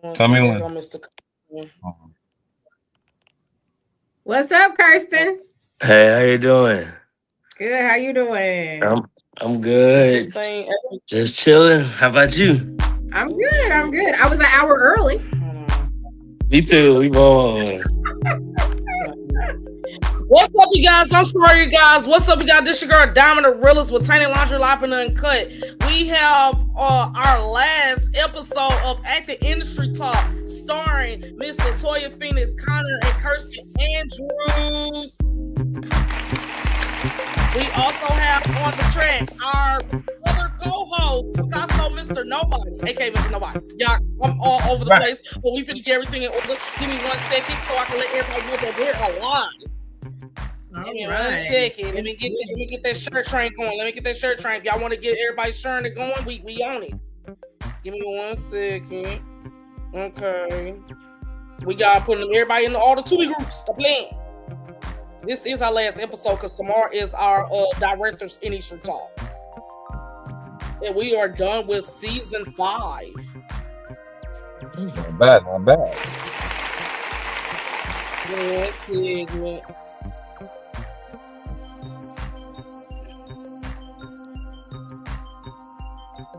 Tell me There when. go Mr. What's up, Curstin? Hey, how you doing? Good. How you doing? I'm It's this good. thing. Just chilling. How about you? I'm good. I'm good. I was an hour early. Me too. We on. What's up, you guys? I'm sorry, you guys. What's up, you guys? This your girl Diamond the Realist with Tainted Laundry Live and Uncut. We have our last episode of Acting Industry Talk, starring Miss LaToya Phoenix, Connor, and Curstin Andrews. We also have on the track our other co-host, Picasso, Mr. Nobody, aka Mr. Nobody. Y'all, I'm all over the place, but we finna get everything in order. Give me 1 second so I can let everybody know that we're alive. Give me 1 second. Let me get that shirt train going. Let me get that shirt train. If y'all want to get everybody's shirt going, we on it. Give me 1 second. Okay. We got putting everybody in all the 2B groups. Stop playing. This is our last episode because tomorrow is our director's industry talk. And we are done with season 5. Not bad, not bad. One segment.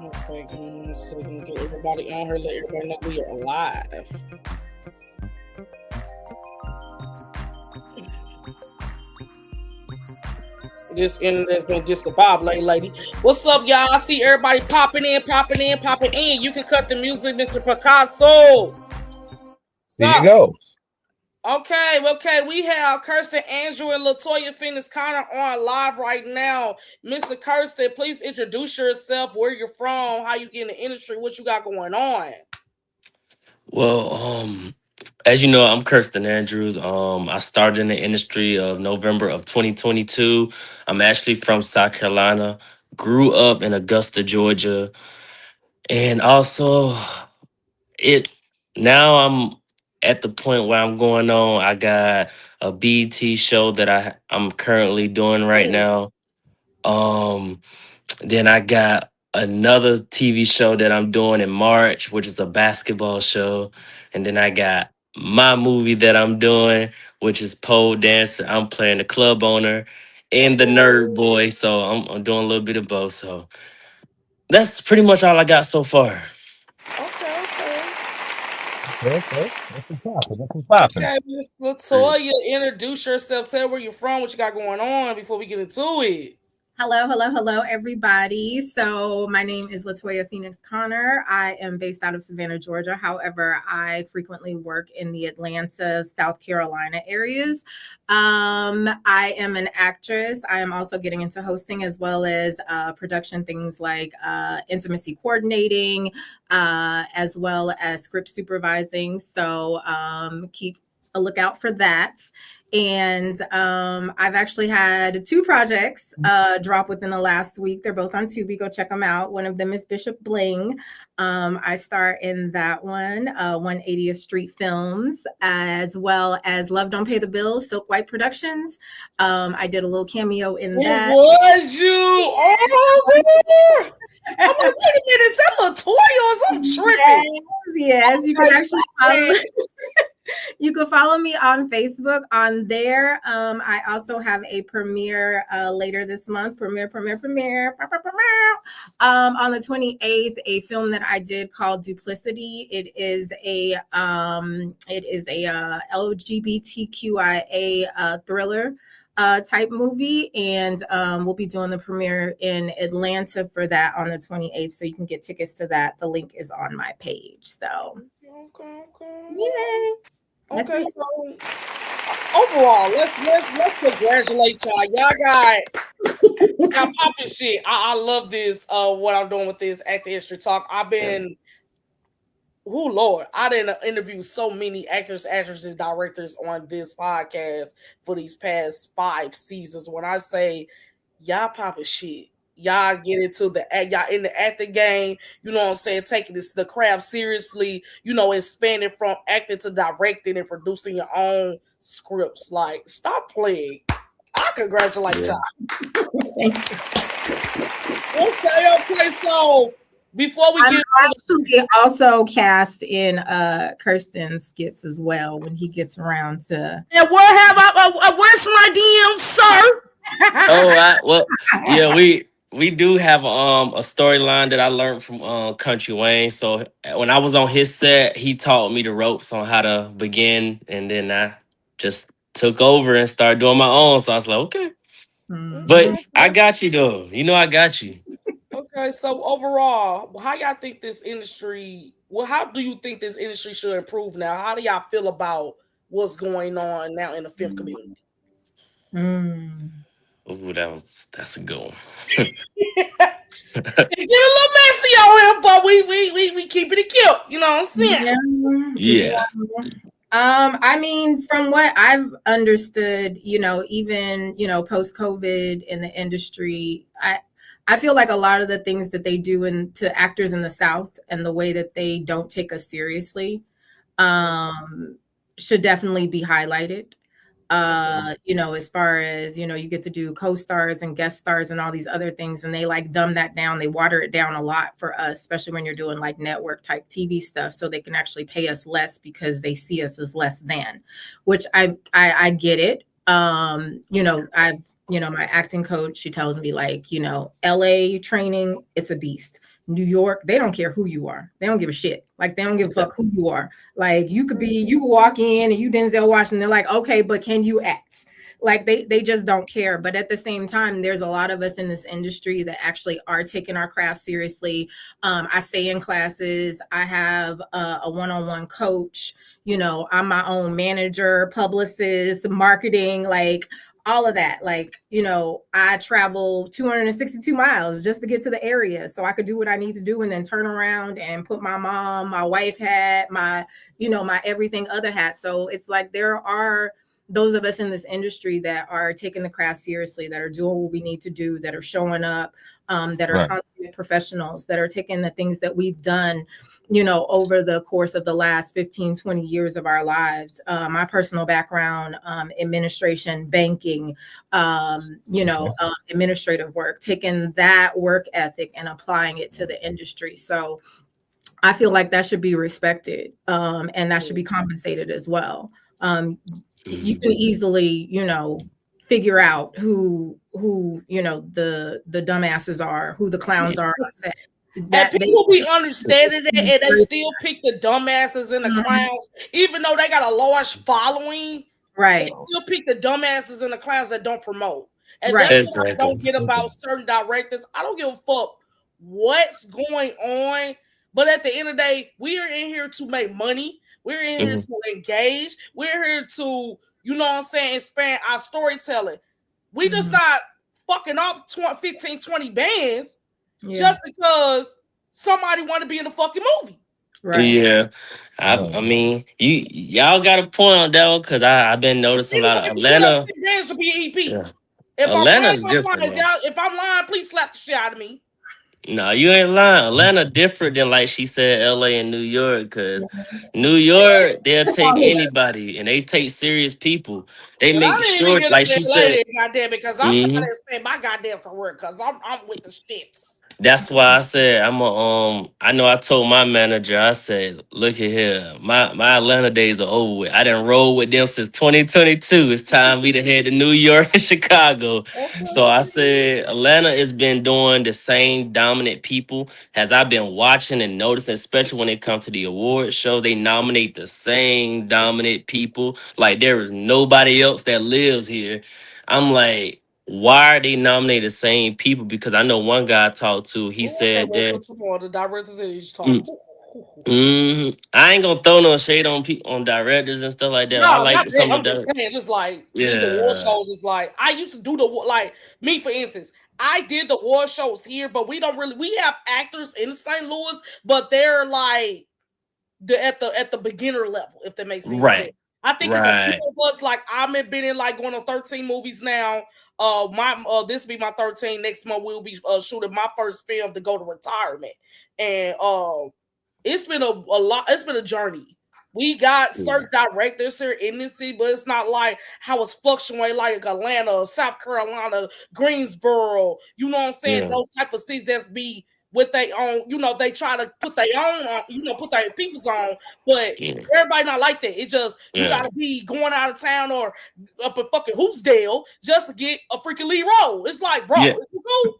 Okay, give me 1 second. Get everybody on here. Let everybody know we are alive. This internet's been just a vibe, lady. What's up, y'all? I see everybody popping in. You can cut the music, Mr. Picasso. There you go. Okay. We have Curstin Andrews and LaToya Phoenix Connor on live right now. Mr. Curstin, please introduce yourself, where you're from, how you get in the industry, what you got going on. Well, as you know, I'm Curstin Andrews. I started in the industry of November of 2022. I'm actually from South Carolina. Grew up in Augusta, Georgia, and also now I'm at the point where I'm going on. I got a BT show that I'm currently doing right now. Then I got another TV show that I'm doing in March, which is a basketball show. And then I got my movie that I'm doing, which is pole dancer. I'm playing the club owner and the nerd boy. So I'm doing a little bit of both. So that's pretty much all I got so far. Okay. That's what's popping. Okay, Miss LaToya, introduce yourself. Tell where you're from, what you got going on before we get into it. Hello, everybody. So my name is LaToya Phoenix Connor. I am based out of Savannah, Georgia. However, I frequently work in the Atlanta, South Carolina areas. I am an actress. I am also getting into hosting as well as production, things like intimacy coordinating, as well as script supervising. So keep a lookout for that. And I've actually had 2 projects drop within the last week. They're both on Tubi. Go check them out. One of them is Bishop Bling. I star in that one, 180th Street Films, as well as Love Don't Pay the Bills, Silk White Productions. I did a little cameo in that. Was you? Oh, I'm like, wait a minute, is that LaToya or I'm tripping? Yes, you can actually follow. You can follow me on Facebook on there. I also have a premiere later this month. Premiere. On the 28th, a film that I did called Duplicity. It is a LGBTQIA thriller type movie, and we'll be doing the premiere in Atlanta for that on the 28th. So you can get tickets to that. The link is on my page. So Okay. yay. Okay, so overall, let's congratulate y'all. Y'all popping shit. I love this. What I'm doing with this Acting History Talk. I didn't interview so many actors, actresses, directors on this podcast for these past 5 seasons. When I say y'all popping shit, y'all get into y'all in the acting game, you know what I'm saying, taking the craft seriously, expanding from acting to directing and producing your own scripts. Like, stop playing. I congratulate y'all. Thank you. Okay, so Before we I'm get to actually also cast in Curstin skits as well when he gets around to. and where's my DM, sir? Oh, well, yeah, we do have a storyline that I learned from Country Wayne. So when I was on his set, he taught me the ropes on how to begin, and then I just took over and started doing my own. So I was like, okay, but Mhm. I got you though. You know, I got you. Okay, so overall, how y'all think this industry? Well, how do you think this industry should improve now? How do y'all feel about what's going on now in the film community? Mm. Ooh, that's a good one. It get a little messy on here, but we keeping it cute. You know what I'm saying? Yeah. Yeah. I mean, from what I've understood, even, post COVID in the industry, I feel like a lot of the things that they do to actors in the South and the way that they don't take us seriously should definitely be highlighted. As far as, you get to do co-stars and guest stars and all these other things, and they like dumb that down. They water it down a lot for us, especially when you're doing like network type TV stuff, so they can actually pay us less because they see us as less than, which I get it. My acting coach, she tells me like, LA training, it's a beast. New York, they don't care who you are. They don't give a shit. Like they don't give a fuck who you are. Like you could walk in and you Denzel Washington. They're like, okay, but can you act? Like they just don't care. But at the same time, there's a lot of us in this industry that actually are taking our craft seriously. I stay in classes. I have a one-on-one coach. I'm my own manager, publicist, marketing, like all of that. Like, I travel 262 miles just to get to the area so I could do what I need to do and then turn around and put my mom, my wife hat, my everything other hat. So it's like there are those of us in this industry that are taking the craft seriously, that are doing what we need to do, that are showing up, that are consummate professionals, that are taking the things that we've done over the course of the last 15, 20 years of our lives. My personal background, administration, banking, administrative work, taking that work ethic and applying it to the industry. So I feel like that should be respected, and that should be compensated as well. You can easily, figure out who the dumbasses are, who the clowns are on set. And people be understanding that, and they still pick the dumbasses and the clowns, even though they got a large following. Right. They still pick the dumbasses and the clowns that don't promote. And Right. that's what I don't get about certain directors. I don't give a fuck what's going on. But at the end of the day, we are in here to make money. We're in here to engage. We're here to, expand our storytelling. We just not fucking off 15, 20 bands just because somebody want to be in the fucking movie. Right. Yeah, I mean, y'all got a point on that one because I've been noticing a lot of Atlanta. To be EP. Yeah. If Atlanta's I'm different. lying, if I'm lying, please slap the shit out of me. No, you ain't lying. Atlanta different than like she said, LA and New York, because New York, they'll take anybody and they take serious people. They But I make didn't even sure, get like up she in said, LA, goddamn, because I'm trying to expand my goddamn career because I'm with the shits. that's why I said I know I told my manager, I said, look at here, my Atlanta days are over with. I didn't roll with them since 2022. It's time we to head to New York and Chicago. So I said Atlanta has been doing the same dominant people as I've been watching and noticing, especially when it comes to the award show. They nominate the same dominant people. Like there is nobody else that lives here. I'm like, why are they nominating the same people? Because I know one guy I talked to, he said that The directors that you talk. I ain't gonna throw no shade on people on directors and stuff like that. I No, like not that. some of I'm just the saying, it's like these award yeah. shows. It's like I used to do like me, for instance. I did the award shows here, but we don't really. We have actors in St. Louis, but they're like at the beginner level, if that makes any sense. I think it's a few of us. Like I've been in like going on 13 movies now. This will be my 13. Next month we'll be shooting my first film to go to retirement, and it's been a lot. It's been a journey. We got certain directors here in this city, but it's not like how it's fluctuating like Atlanta, South Carolina, Greensboro. You know what I'm saying? Those type of cities that's be with their own, they try to put their own on, put their people's on, but Yeah. everybody not like that. It's just you Yeah. gotta be going out of town or up in fucking Hoopsdale just to get a freaking lead role. It's like, bro, Yeah. is you cool?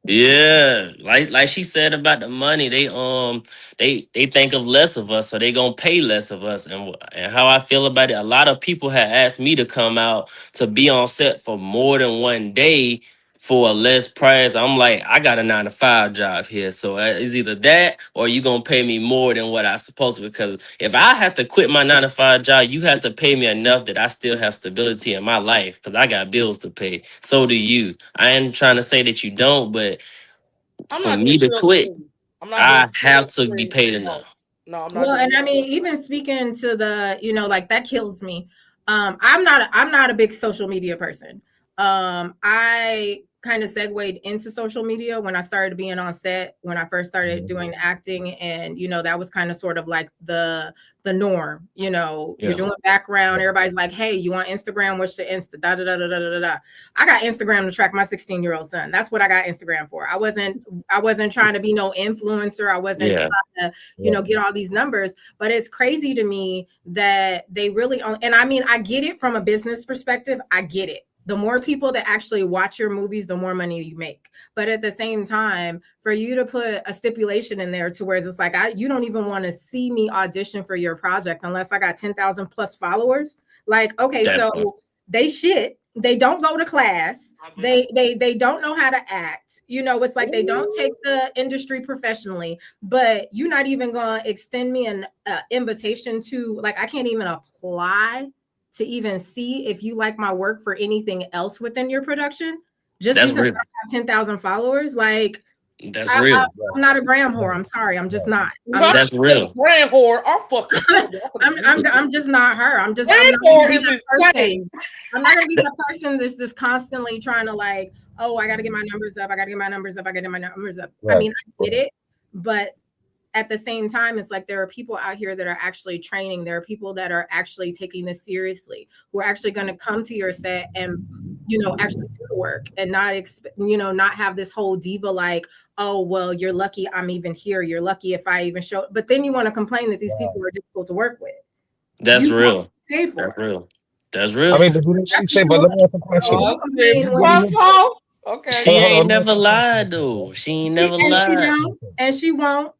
Yeah, like she said about the money, they think of less of us, so they gonna pay less of us. And how I feel about it, a lot of people have asked me to come out to be on set for more than one day for a less price. I'm like, I got a 9 to 5 job here, so it's either that or you gonna pay me more than what I supposed to. Because if I have to quit my 9 to 5 job, you have to pay me enough that I still have stability in my life because I got bills to pay. So do you. I ain't trying to say that you don't, but I'm for not me doing to quit, sugar. I'm not doing I have to be sugar. paid No, enough. no, I'm not Well, doing and I mean, that. even speaking to the, like that kills me. I'm not a big social media person. I kind of segued into social media when I started being on set, when I first started doing acting, and that was kind of sort of like the norm. You're Yeah, doing background, everybody's like, hey, you want Instagram? What's your Insta? Da da da da da da da. I got Instagram to track my 16-year-old son. That's what I got Instagram for. I wasn't trying to be no influencer. I wasn't yeah, trying to, get all these numbers. But it's crazy to me that they really and I mean, I get it from a business perspective. I get it. The more people that actually watch your movies, the more money you make. But at the same time, for you to put a stipulation in there to where it's like, you don't even want to see me audition for your project unless I got 10,000 plus followers. Like, okay, definitely. so they shit. They don't go to class. They don't know how to act. It's like they don't take the industry professionally, but you're not even going to extend me an invitation to, like, I can't even apply to even see if you like my work for anything else within your production, just That's because real. I have 10,000 followers. Like, That's real. I'm not a gram whore. I'm sorry. I'm just not. That's real. Brand whore. I'm fucking sorry. I'm just not her. I'm Brand not whore gonna is be that insane. person. I'm not gonna be the person that's just constantly trying to like, oh, I gotta get my numbers up. I gotta get my numbers up. I gotta get my numbers up. I mean, I get it, but at the same time, it's like there are people out here that are actually training. There are people that are actually taking this seriously, who are actually going to come to your set and, actually do the work and not, not have this whole diva like, oh, well, you're lucky I'm even here. You're lucky if I even show. But then you want to complain that these people are difficult to work with. That's You real. pay for That's it. real. That's I real. mean, what did she say? But let me ask a question. Okay. She Hold on, ain't let me never ask a lied question. though. She ain't She never lied. don't, and she won't.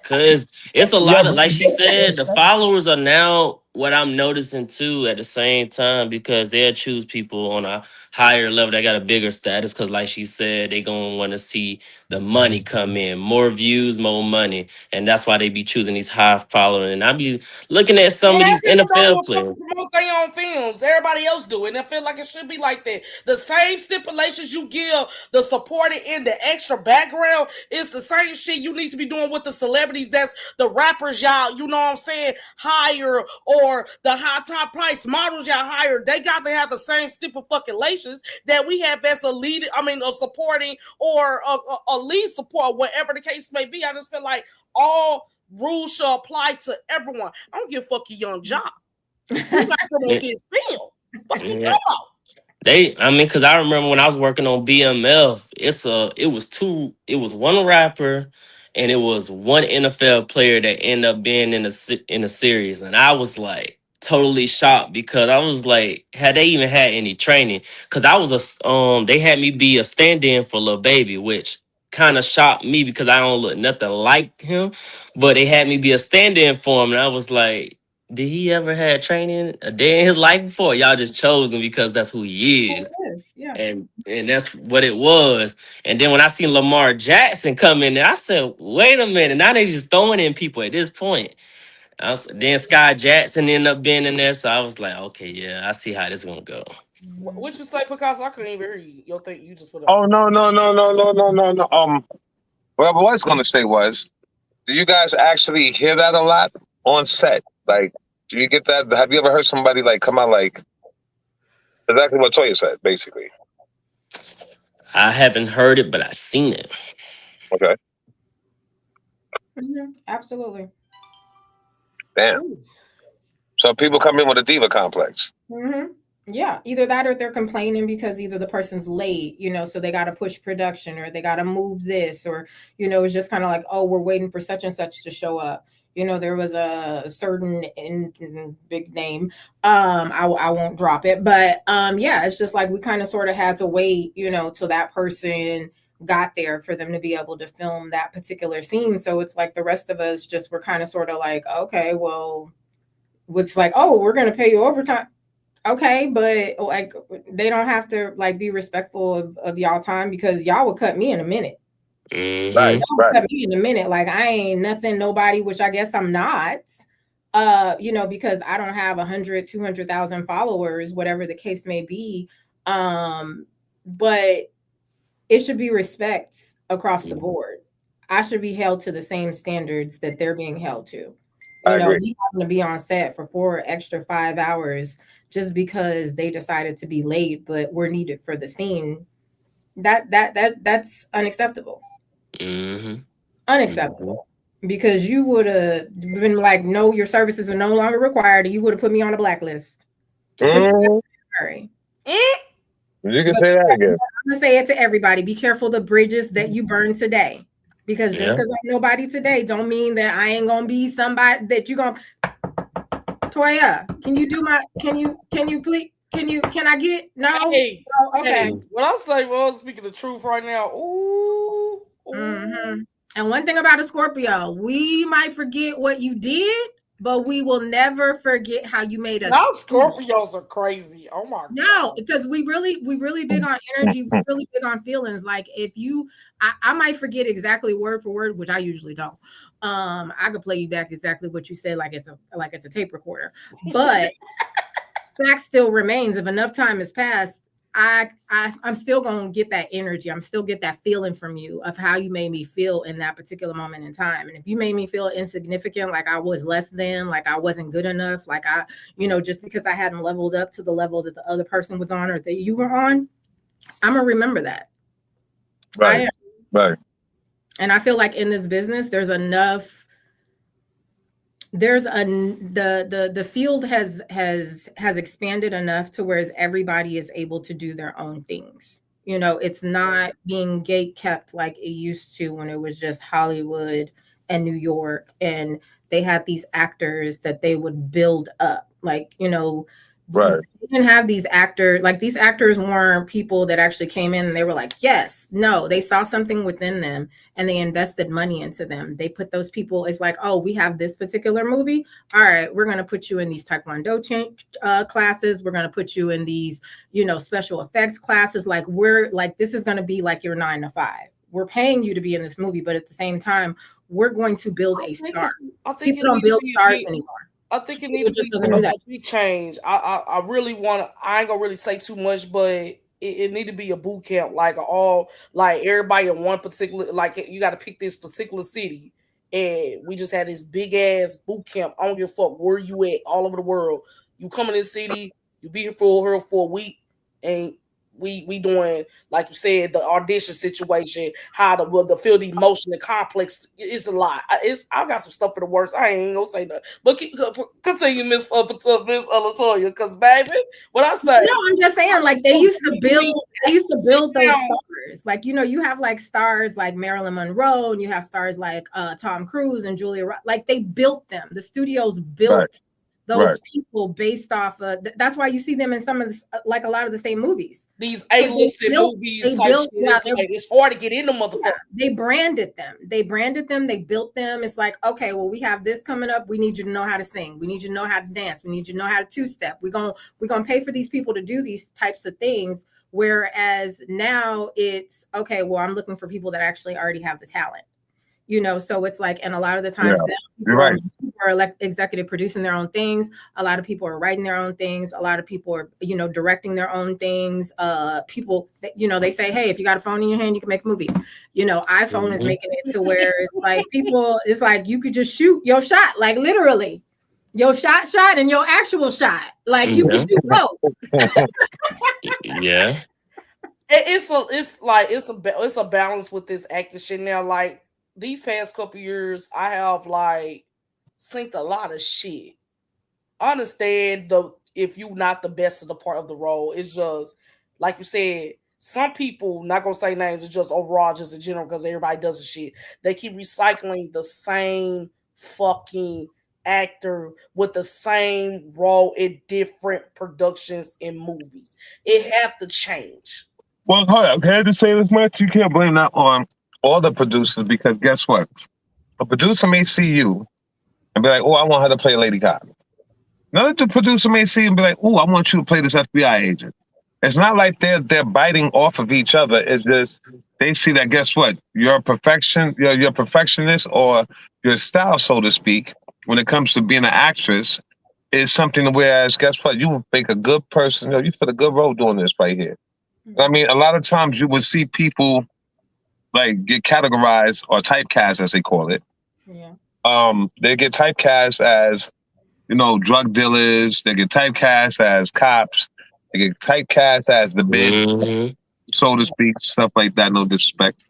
Cause it's a Yeah, lot of, but like she said, the followers are now what I'm noticing too at the same time, because they'll choose people on a higher level that got a bigger status. Cause like she said, they gonna want to see the money come in, more views, more money, and that's why they be choosing these high following. And I be looking at some of Yeah, these people don't NFL want to players. promote their own films. Everybody else do it. And I feel like it should be like that. The same stipulations you give the supporting in the extra background is the same shit you need to be doing with the celebrities. That's the rappers y'all, you know what I'm saying, hire, or the high top price models y'all hire. They got to have the same stipulations that we have as a lead, a supporting or a lead support, whatever the case may be. I just feel like all rules shall apply to everyone. I don't give a fuck your young job. You got to promote this film. Fuck you Yeah. talking about? Because I remember when I was working on BMF, it was one rapper and it was one NFL player that ended up being in a series, and I was like totally shocked because I was like, had they even had any training? Because they had me be a stand-in for Lil Baby, which kind of shocked me because I don't look nothing like him, but they had me be a stand-in for him, and I was like, did he ever had training a day in his life before? Y'all just chose him because that's who he is. Yeah. And that's what it was. And then when I seen Lamar Jackson come in there, I said, wait a minute. Now they just throwing in people at this point. Then Sky Jackson ended up being in there. So I was like, okay, yeah, I see how this gonna go. What you say, Picasso? I couldn't even hear you. Your thing, you just put up. Oh no. What I was going to say was, do you guys actually hear that a lot on set? Like, do you get that? Have you ever heard somebody like come out like exactly what Toya said, basically? I haven't heard it, but I seen it. Okay, Absolutely. damn. So people come in with a diva complex. Mm-hmm. Yeah, either that or they're complaining because either the person's late, so they got to push production or they got to move this, or, it's just kind of like, oh, we're waiting for such and such to show up. There was a certain big name. I won't drop it, but yeah, it's just like we kind of sort of had to wait, till that person got there for them to be able to film that particular scene. So it's like the rest of us just were kind of sort of like, okay, well, it's like, oh, we're going to pay you overtime. Okay, but like they don't have to like be respectful of y'all time, because y'all would cut me in a minute. Right, Y'all would right. cut me in a minute. Like I ain't nothing, nobody, which I guess I'm not. Because I don't have 100, 200,000 followers, whatever the case may be. But it should be respect across the board. I should be held to the same standards that they're being held to. I agree. We happen to be on set for 5 hours just because they decided to be late, but we're needed for the scene. That's unacceptable. Unacceptable. Because you would have been like, no, your services are no longer required, and you would have put me on a blacklist. Sorry. You can say that again. I'm gonna say it to everybody. Be careful the bridges that you burn today. Because just because I'm nobody today don't mean that I ain't gonna be somebody that you gonna Toya, can you please can I get no? Hey, oh, okay. Hey, what I say was speaking the truth right now. Ooh. Mm-hmm. And one thing about a Scorpio, we might forget what you did, but we will never forget how you made us. Now Scorpios are crazy. Oh my god. No, because we really big on energy. We're really big on feelings. Like if you, I might forget exactly word for word, which I usually don't. I could play you back exactly what you said, like it's a tape recorder. But fact still remains. If enough time has passed, I'm still gonna get that energy. I'm still get that feeling from you of how you made me feel in that particular moment in time. And if you made me feel insignificant, like I was less than, like I wasn't good enough, like I, just because I hadn't leveled up to the level that the other person was on or that you were on, I'm gonna remember that. Right. Right. And I feel like in this business, there's enough. The field has expanded enough to where everybody is able to do their own things. It's not being gate kept like it used to when it was just Hollywood and New York, and they had these actors that they would build up, like right. They didn't have these actors, like these actors weren't people that actually came in and they were like, yes, no, they saw something within them and they invested money into them. They put those people, it's like, oh, we have this particular movie. All right, we're going to put you in these Taekwondo classes. We're going to put you in these, special effects classes. Like this is going to be like your 9 to 5. We're paying you to be in this movie, but at the same time, we're going to build a star. People don't build stars anymore. I think it needs to be a big change. I really want to. I ain't gonna really say too much, but it need to be a boot camp, like everybody in one particular. Like you got to pick this particular city, and we just had this big ass boot camp. I don't give a fuck where you at, all over the world. You come in this city, you be here for a week, and we doing, like you said, the audition situation, how the feel the emotion, the complex. It's a lot. I got some stuff for the worst. I ain't gonna say nothing. But continue, Miss LaToya, because baby, what I say. No, I'm just saying, like they used to build those stars. Like you have like stars like Marilyn Monroe, and you have stars like Tom Cruise and Julia. Like they built them. The studios built those people based off of. That's why you see them in some of the, like a lot of the same movies. These A-listed movies, it's hard to get in the motherfucker. Yeah, they branded them. They built them. It's like, okay, well, we have this coming up. We need you to know how to sing. We need you to know how to dance. We need you to know how to two-step. We're gonna pay for these people to do these types of things. Whereas now it's okay, well, I'm looking for people that actually already have the talent. So it's like, and a lot of the times you're right. People are executive producing their own things. A lot of people are writing their own things. A lot of people are, directing their own things. People, they say, hey, if you got a phone in your hand, you can make a movie. iPhone is making it to where it's like it's like you could just shoot your shot, like literally. Your shot and your actual shot. Like you can shoot both. Yeah. It's a balance with this acting shit now. Like these past couple years, I have like synced a lot of shit. I understand if you not the best of the part of the role. It's just like you said. Some people, not gonna say names, it's just overall, just in general, because everybody does the shit. They keep recycling the same fucking actor with the same role in different productions and movies. It have to change. Well, hold on. Can I just say this much? You can't blame that on all the producers because guess what? A producer may see you and be like, "Oh, I want her to play Lady Cop." Another producer may see and be like, "Oh, I want you to play this FBI agent." It's not like they're biting off of each other. It's just they see that. Guess what? Your perfection, your perfectionist or your style, so to speak, when it comes to being an actress, is something. Whereas, guess what? You would make a good person. You fit a good role doing this right here. I mean, a lot of times you would see people like get categorized or typecast, as they call it. Yeah. They get typecast as drug dealers. They get typecast as cops. They get typecast as the bitch, so to speak, stuff like that. No disrespect.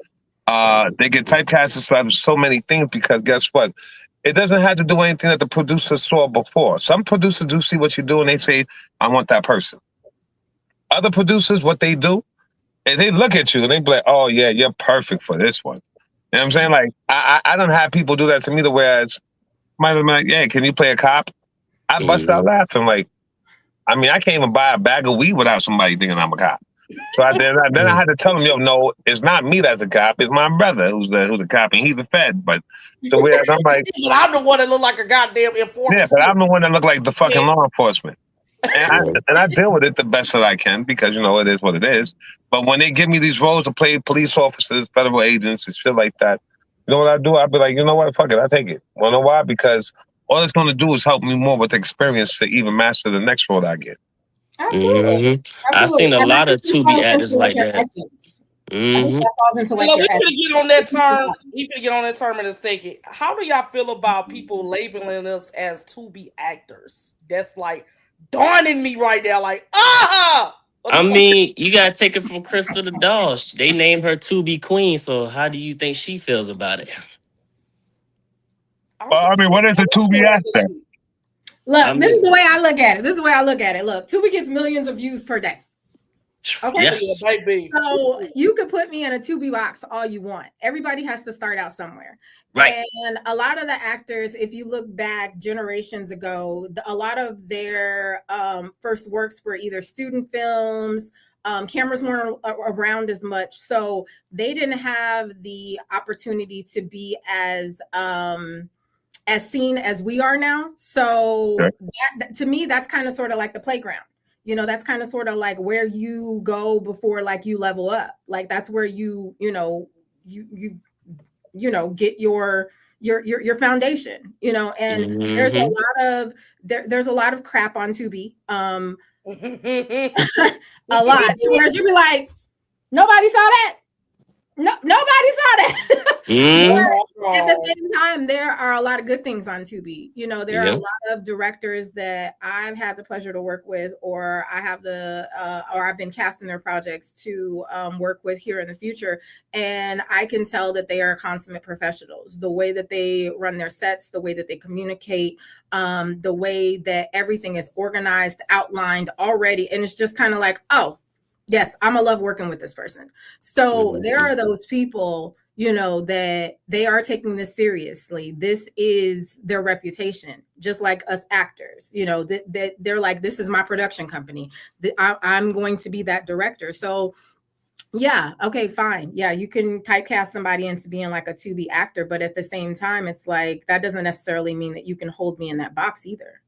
They get typecast as so many things because guess what? It doesn't have to do anything that the producer saw before. Some producers do see what you do and they say, "I want that person." Other producers, what they do is they look at you and they be like, "Oh yeah, you're perfect for this one." You know what I'm saying? Like I don't have people do that to me. Whereas might be like, "Yeah, can you play a cop?" I bust out laughing. Like, I mean, I can't even buy a bag of weed without somebody thinking I'm a cop. So then I had to tell him, "Yo, no, it's not me that's a cop. It's my brother who's a cop, and he's a Fed." But so whereas I'm like, I'm the one that look like a goddamn informant. yeah, but I'm the one that look like the fucking law enforcement. And I deal with it the best that I can because it is what it is. But when they give me these roles to play police officers, federal agents, and shit like that, you know what I do? I'll be like, you know what? Fuck it, I take it. You know why? Because all it's going to do is help me more with experience to even master the next role I get. Absolutely. I've seen a lot of Tubi actors like that. Essence. I think that falls into like we your finna get on that term. We finna get on that term in a second. How do y'all feel about people labeling us as Tubi actors? That's like dawning me right now. Like, I mean, you gotta take it from Crystal the doll. They named her Tubi Queen, so how do you think she feels about it? I mean, what is a Tubi actor? Look, this is the way I look at it. Look, Tubi gets millions of views per day. Okay. Yes. So you could put me in a Tubi box all you want. Everybody has to start out somewhere. Right. And a lot of the actors, if you look back generations ago, a lot of their first works were either student films. Cameras weren't around as much. So they didn't have the opportunity to be as seen as we are now. So that, to me, that's kind of sort of like the playground. That's kind of sort of like where you go before like you level up. Like that's where you get your foundation, and there's a lot of crap on Tubi. A lot. Whereas you be like, nobody saw that. No, nobody saw that. At the same time, there are a lot of good things on Tubi. There are a lot of directors that I've had the pleasure to work with, or I have or I've been cast in their projects to work with here in the future. And I can tell that they are consummate professionals. The way that they run their sets, the way that they communicate, the way that everything is organized, outlined already. And it's just kind of like, oh, yes, I'm gonna love working with this person. So there are those people, that they are taking this seriously. This is their reputation, just like us actors. That they're like, this is my production company. I'm going to be that director. So, yeah, okay, fine. Yeah, you can typecast somebody into being like a Tubi actor, but at the same time, it's like that doesn't necessarily mean that you can hold me in that box either.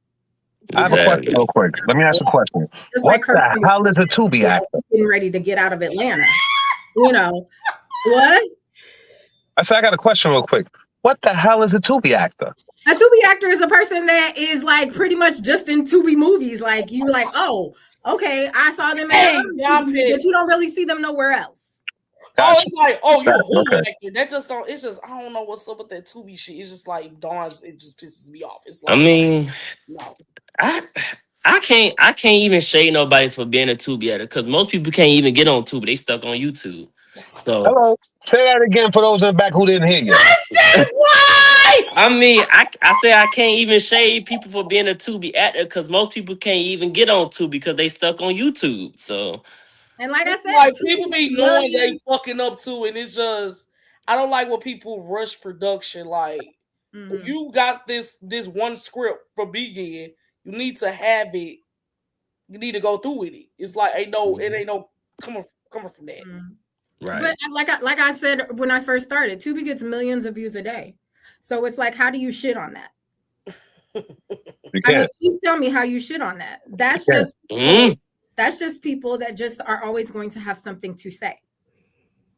I have a question real quick. Let me ask a question. Just what like the hell is a Tubi actor? Getting ready to get out of Atlanta. What? I said I got a question real quick. What the hell is a Tubi actor? A Tubi actor is a person that is like pretty much just in Tubi movies. Like you like, oh, okay, I saw them but you don't really see them nowhere else. Gotcha. Oh, it's like, oh, you're a Hulu actor. That just don't. It's just I don't know what's up with that Tubi shit. It's just like Dawn's. It just pisses me off. It's like, I mean, no. I can't even shade nobody for being a Tubi actor because most people can't even get on Tubi. They stuck on YouTube. So hello, say that again for those in the back who didn't hear you. Curstin, what? I mean, I say I can't even shade people for being a Tubi actor because most people can't even get on Tubi because they stuck on YouTube. So And like I It's said, like two people be knowing they million. fucking up too, and it's just I don't like when people rush production. Like if Mhm. you got this one script from begin, you need to have it. You need to go through with it. It's like it ain't no coming from that. Mhm. right. But like I said when I first started, Tubi gets millions of views a day. So it's like, how do you shit on that? You I mean, can't. please tell me how you shit on that. You can't. That's just people that just are always going to have something to say.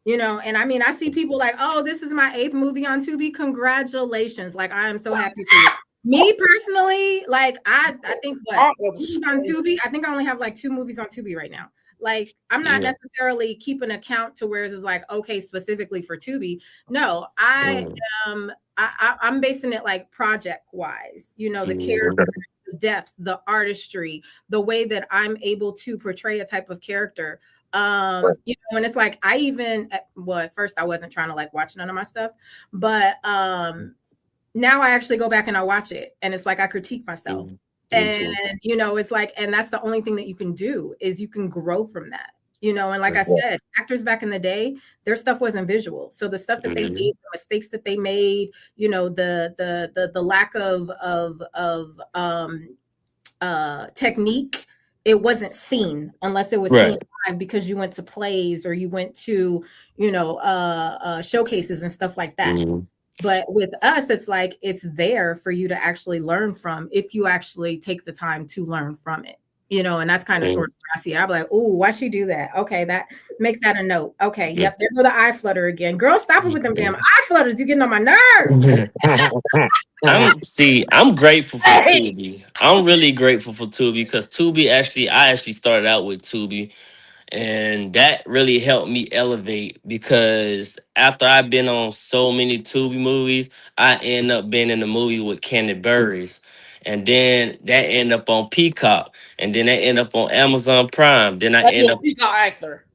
You know, and I mean, I see people like, oh, this is my 8th movie on Tubi. Congratulations. Like, I am so happy for you. Me personally, like, I think what movies on Tubi, I think I only have like 2 movies on Tubi right now. Like, I'm not Yeah. necessarily keeping account to where it's like, okay, specifically for Tubi. No, I'm basing it like project wise, you know, the character, the depth, the artistry, the way that I'm able to portray a type of character. You know, and it's like I even well, at first I wasn't trying to like watch none of my stuff, but now I actually go back and I watch it, and it's like I critique myself. Me too. And you know, it's like, and that's the only thing that you can do is you can grow from that. You know, and like I said, actors back in the day, their stuff wasn't visual. So the stuff that they did, the mistakes that they made, you know, the lack of technique, it wasn't seen unless it was seen live because you went to plays or you went to, you know, showcases and stuff like that. But with us, it's like it's there for you to actually learn from if you actually take the time to learn from it, you know, and that's kind of sort of I see it. I'm like, oh, why she do that? Okay, that make that a note. Okay, yep, there go the eye flutter again. Girl, stop it with them damn eye flutters. You getting on my nerves. I'm grateful for Tubi. I'm really grateful for Tubi because I actually started out with Tubi. And that really helped me elevate because after I've been on so many Tubi movies, I end up being in a movie with Candy Burris. And then that end up on Peacock. And then that end up on Amazon Prime. Then I end You're a up peacock actor.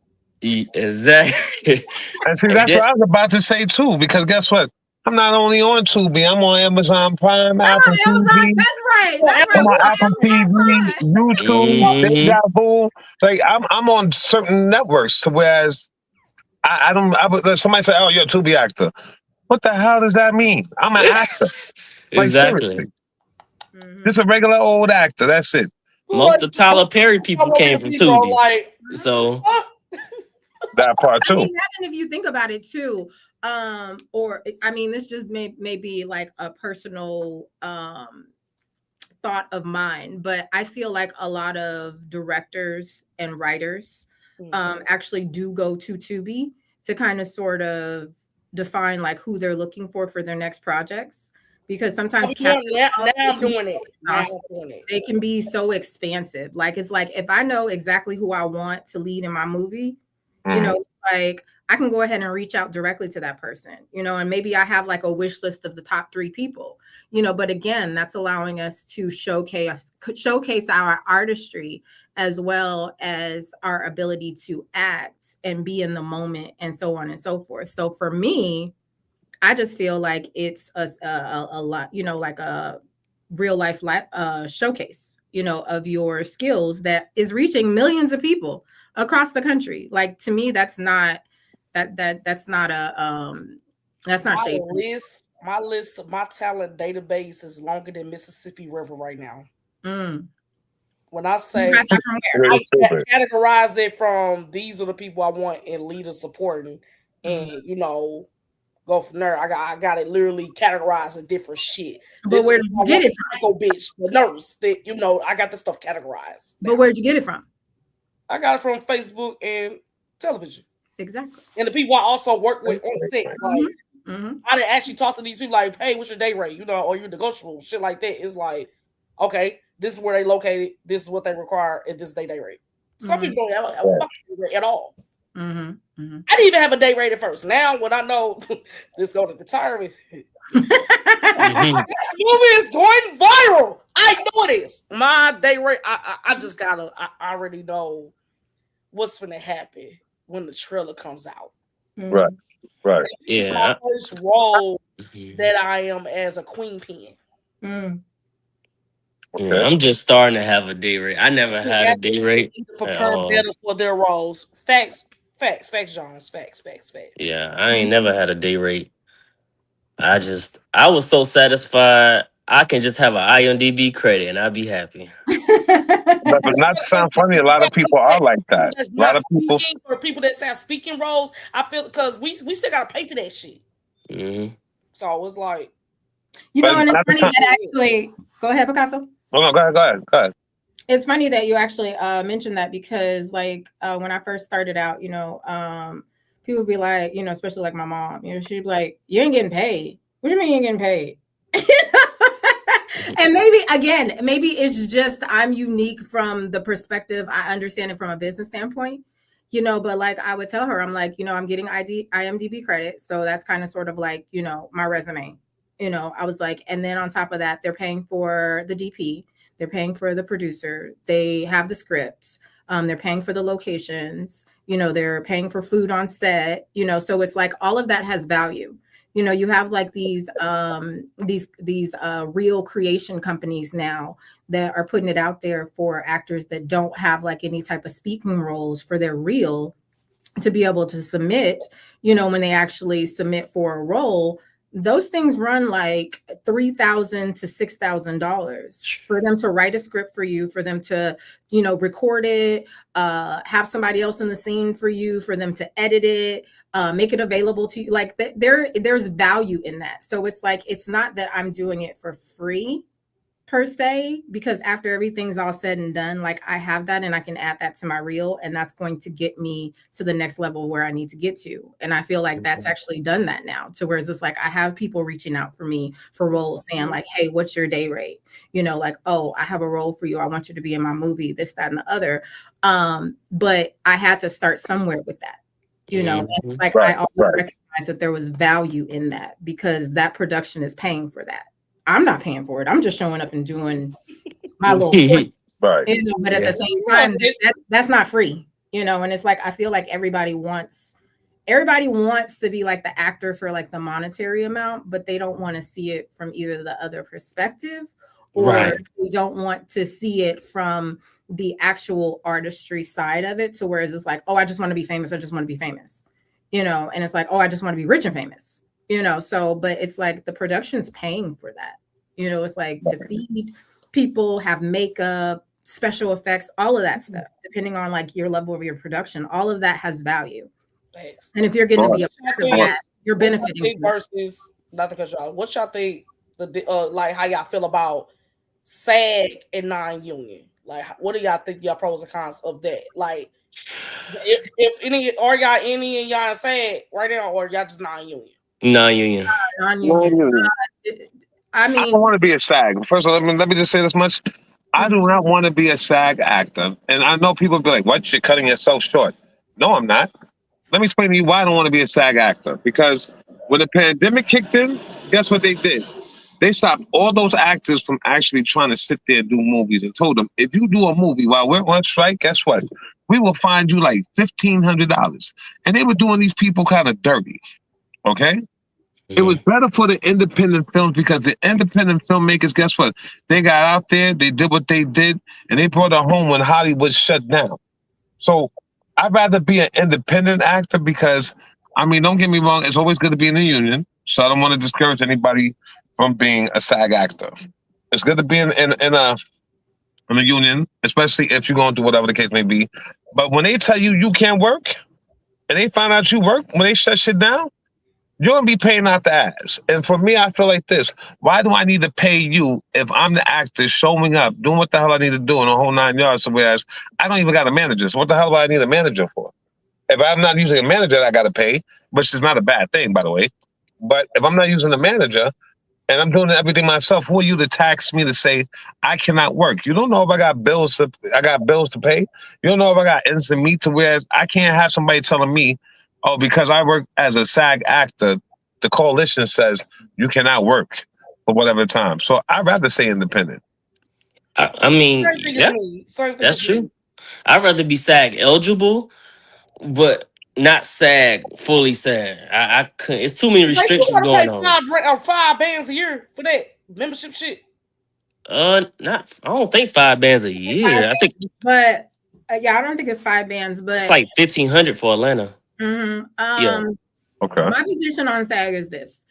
exactly. And see, And that's then what I was about to say too. Because guess what? I'm not only on Tubi. I'm on Amazon Prime, I'm Apple on Amazon. TV. That's right. Well, That's right. I'm We on on Apple TV, Amazon Prime. YouTube, mhm, Deja Vu. Like I'm on certain networks. To whereas I don't. I would somebody say, "Oh, you're a Tubi actor." What the hell does that mean? I'm an actor. Like exactly. seriously, just a regular old actor. That's it. Most of Tyler Perry people came from Tubi. Like, So That part I too. mean, that, and if you think about it too, or I mean, this just may be like a personal thought of mine, but I feel like a lot of directors and writers actually do go to Tubi to kind of sort of define like who they're looking for their next projects, because sometimes now casting I'm doing it. Now I'm doing it. they can be so expansive. Like it's like if I know exactly who I want to lead in my movie, you know, like I can go ahead and reach out directly to that person, you know, and maybe I have like a wish list of the top 3 people, you know, but again, that's allowing us to showcase our artistry as well as our ability to act and be in the moment and so on and so forth. So for me, I just feel like it's a lot, you know, like a real life showcase, you know, of your skills that is reaching millions of people across the country. Like to me, that's not that's not shade. My list of my talent database is longer than Mississippi River right now. When I say From where? I categorize it from these are the people I want in leader supporting, and you know, go from there. I got it literally categorized in different shit. But where did you get it from? Bitch, the nurse that you know, I got the stuff categorized. But where'd you get it from? I got it from Facebook and television. Exactly. And the people I also work with on set, like I didn't actually talk to these people like, hey, what's your day rate? You know, or you negotiable, shit like that. It's like, okay, this is where they located, this is what they require, and this is their day rate. Some people don't have a fucking rate at all. I didn't even have a day rate at first. Now, when I know this going to retirement, movie is going viral. I know it is. My day rate, I just gotta, I already know what's gonna happen when the trailer comes out. Right. It's my first role Mhm. that I am as a queen pin. Mm. Yeah, and Okay. I'm just starting to have a day rate. I never had a day Actresses rate need to at prepare all. better for their roles. Facts, facts, facts, Jones. Facts, facts, facts. Yeah, I ain't never had a day rate. I was so satisfied. I can just have an IMDb credit and I'd be happy. But not to sound funny, a lot of people are like People that. that's A lot not of people. speaking or people that have speaking roles. I feel because we still gotta pay for that shit. Hmm. So it's like But And it's not to funny sound. that actually, go ahead, Picasso. Oh no, go ahead, go ahead, go ahead. It's funny that you actually mentioned that because, like, when I first started out, people would be like, especially like my mom, she'd be like, "You ain't getting paid. What do you mean you ain't getting paid?" And maybe it's just I'm unique from the perspective. I understand it from a business standpoint, but like I would tell her, I'm like, I'm getting IMDb credit. So that's kind of sort of like, my resume. I was like, and then on top of that, they're paying for the DP, they're paying for the producer, they have the scripts, they're paying for the locations, they're paying for food on set, so it's like all of that has value. You have like these real creation companies now that are putting it out there for actors that don't have like any type of speaking roles for their reel to be able to submit, when they actually submit for a role. Those things run like $3,000 to $6,000 for them to write a script for you, for them to, record it, have somebody else in the scene for you, for them to edit it, make it available to you. Like there's value in that. So it's like it's not that I'm doing it for free per se, because after everything's all said and done, like I have that and I can add that to my reel, and that's going to get me to the next level where I need to get to. And I feel like that's actually done that now, to where it's just like I have people reaching out for me for roles saying like, "Hey, what's your day rate?" Like, "Oh, I have a role for you, I want you to be in my movie," this, that, and the other. But I had to start somewhere with that. And like I Right, always right. recognized that there was value in that, because that production is paying for that. I'm not paying for it. I'm just showing up and doing my little portion, Right. but at the Yeah. same time, that's not free, and it's like I feel like everybody wants to be like the actor for like the monetary amount, but they don't want to see it from either the other perspective, or Right. we don't want to see it from the actual artistry side of it, to whereas it's like, "Oh, I just want to be famous. I just want to be famous," and it's like, "Oh, I just want to be rich and famous," so, but it's like the production's paying for that, it's like to feed people, have makeup, special effects, all of that stuff, depending on like your level of your production, all of that has value. facts. And if you're going to be a part of Think that, you're benefiting from that. versus not to cut you off. What y'all think like how y'all feel about SAG and non-union? Like, what do y'all think y'all pros and cons of that? Like, if any, are y'all any and y'all in SAG right now, or y'all just non-union? Non-union. Non-union. I I mean, don't want to be a SAG. First of all, let me just say this much. I do not want to be a SAG actor. And I know people be like, "What? You're cutting yourself short." No, I'm not. Let me explain to you why I don't want to be a SAG actor. Because when the pandemic kicked in, guess what they did? They stopped all those actors from actually trying to sit there and do movies, and told them, if you do a movie while we're on strike, guess what? We will find you like $1,500. And they were doing these people kind of dirty. Okay? It was better for the independent films, because the independent filmmakers, guess what? They got out there, they did what they did, and they brought it home when Hollywood shut down. So I'd rather be an independent actor, because, I mean, don't get me wrong, it's always good to be in the union. So I don't want to discourage anybody from being a SAG actor. It's good to be in a union, especially if you're going through whatever the case may be. But when they tell you you can't work, and they find out you work, when they shut shit down, you're gonna be paying out the ass. And for me, I feel like this. Why do I need to pay you if I'm the actor showing up, doing what the hell I need to do in a whole 9 yards? So whereas I don't even got a manager. So what the hell do I need a manager for? If I'm not using a manager, I gotta pay, which is not a bad thing, by the way. But if I'm not using a manager and I'm doing everything myself, who are you to tax me to say I cannot work? You don't know if I got bills to pay. You don't know if I got ends to meet, to where I can't have somebody telling me, "Oh, because I work as a SAG actor, the coalition says you cannot work for whatever time." So I'd rather stay independent. I mean, Same thing as yeah, me. Same thing that's as me. true. I'd rather be SAG eligible, but not SAG, fully SAG. I couldn't. It's too many Like, you restrictions gotta going pay on. 5 bands a year for that membership shit. Not. I don't think 5 bands a Five year. I think bands, but yeah, I don't think it's 5 bands, it's but like 1,500 for Atlanta. mhm. Yeah. Okay. My position on SAG is this,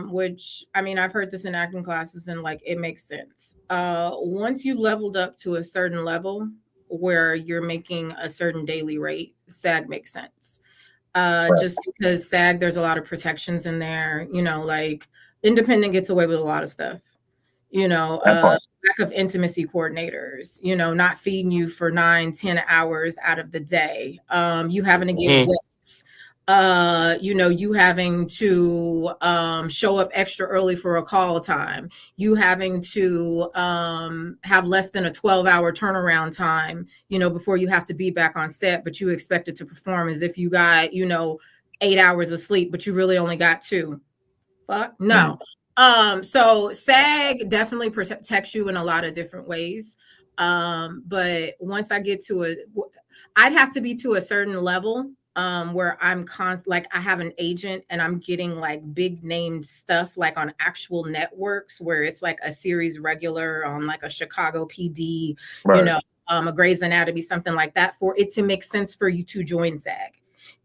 which I mean, I've heard this in acting classes and like it makes sense. Once you leveled up to a certain level where you're making a certain daily rate, SAG makes sense. Right. Just because SAG, there's a lot of protections in there, like independent gets away with a lot of stuff, That part. lack of intimacy coordinators, not feeding you for 9-10 hours out of the day, you having to get Mhm. wet, you having to show up extra early for a call time, you having to have less than a 12-hour turnaround time, before you have to be back on set, but you expected to perform as if you got, 8 hours of sleep, but you really only got 2. Fuck no. So SAG definitely protects you in a lot of different ways. But once I get to I'd have to be to a certain level where I'm like I have an agent and I'm getting like big named stuff like on actual networks where it's like a series regular on like a Chicago PD, Right. a Grey's Anatomy, something like that, for it to make sense for you to join SAG.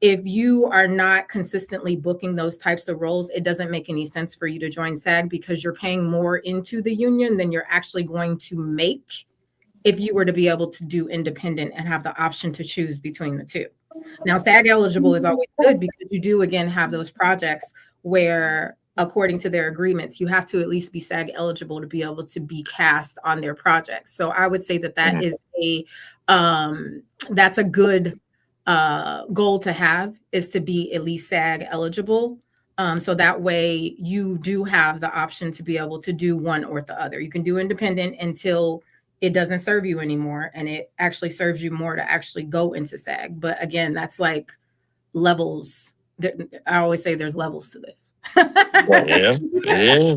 If you are not consistently booking those types of roles, it doesn't make any sense for you to join SAG because you're paying more into the union than you're actually going to make if you were to be able to do independent and have the option to choose between the two. Now, SAG eligible is always good because you do, again, have those projects where, according to their agreements, you have to at least be SAG eligible to be able to be cast on their projects. So I would say that is that's a good goal to have, is to be at least SAG eligible. So that way you do have the option to be able to do one or the other. You can do independent until it doesn't serve you anymore and it actually serves you more to actually go into SAG. But again, that's like levels. I always say there's levels to this. Yeah. Yeah.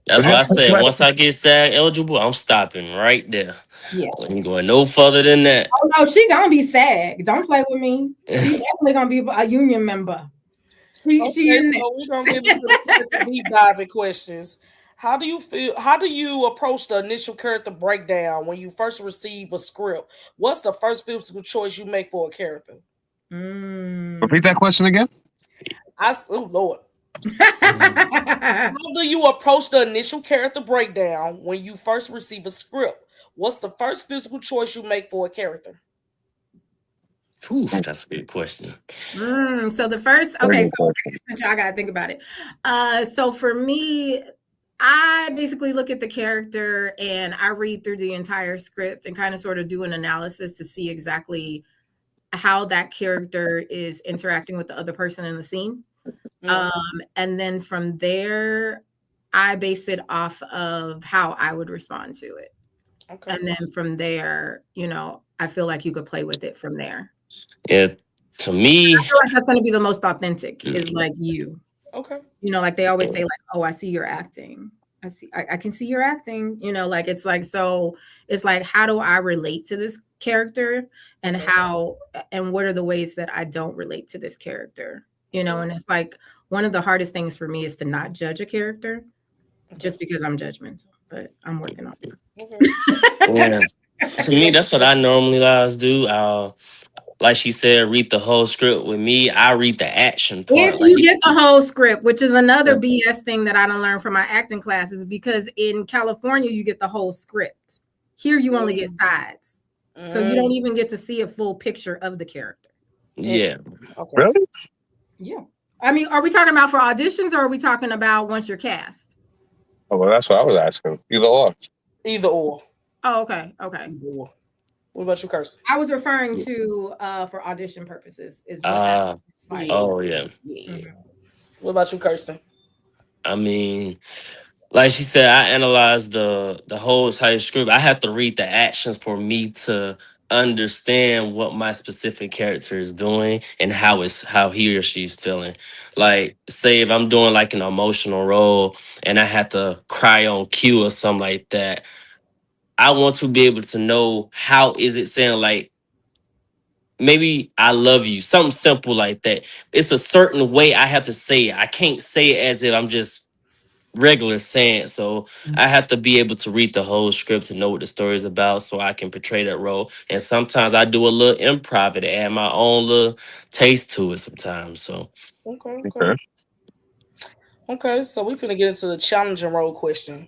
That's why I said once I get SAG eligible, I'm stopping right there. Yeah. I ain't going no further than that. Oh no, she gonna be SAG. Don't play with me. She definitely gonna be a union member. She in there. So we're gonna get into the deep diving questions. How do you feel? How do you approach the initial character breakdown when you first receive a script? What's the first physical choice you make for a character? Repeat that question again. Oh Lord. How do you approach the initial character breakdown when you first receive a script? What's the first physical choice you make for a character? Ooh, that's a good question. So the first, okay, so I gotta think about it. So for me, I basically look at the character and I read through the entire script and kind of sort of do an analysis to see exactly how that character is interacting with the other person in the scene. And then from there, I base it off of how I would respond to it. Okay. And then from there, I feel like you could play with it from there. Yeah, to me, I feel like that's going to be the most authentic, is like you. Okay. Like they always say, like, oh, I see your acting. I can see your acting, like, it's like, so it's like, how do I relate to this character and what are the ways that I don't relate to this character, and it's like, one of the hardest things for me is to not judge a character just because I'm judgmental, but I'm working on it. yeah, to me, that's what I normally do. Like she said, read the whole script. With me, I read the action part. If you get the whole script, which is another BS thing that I don't learn from my acting classes, because in California, you get the whole script. Here, you only get sides. So you don't even get to see a full picture of the character. Yeah. Okay. Really? Yeah. I mean, are we talking about for auditions or are we talking about once you're cast? Oh, well, that's what I was asking. Either or. Either or. Oh, okay. Okay. Either or. What about you, Curstin? I was referring to for audition purposes. Oh yeah. What about you, Curstin? I mean, like she said, I analyzed the whole entire script. I have to read the actions for me to understand what my specific character is doing and how he or she's feeling. Like, say if I'm doing like an emotional role and I have to cry on cue or something like that, I want to be able to know how is it saying, like, maybe I love you, something simple like that. It's a certain way I have to say it. I can't say it as if I'm just regular saying it. So I have to be able to read the whole script to know what the story is about so I can portray that role. And sometimes I do a little improv to add my own little taste to it sometimes. So Okay, okay. Okay. Okay, so we finna get into the challenging role question.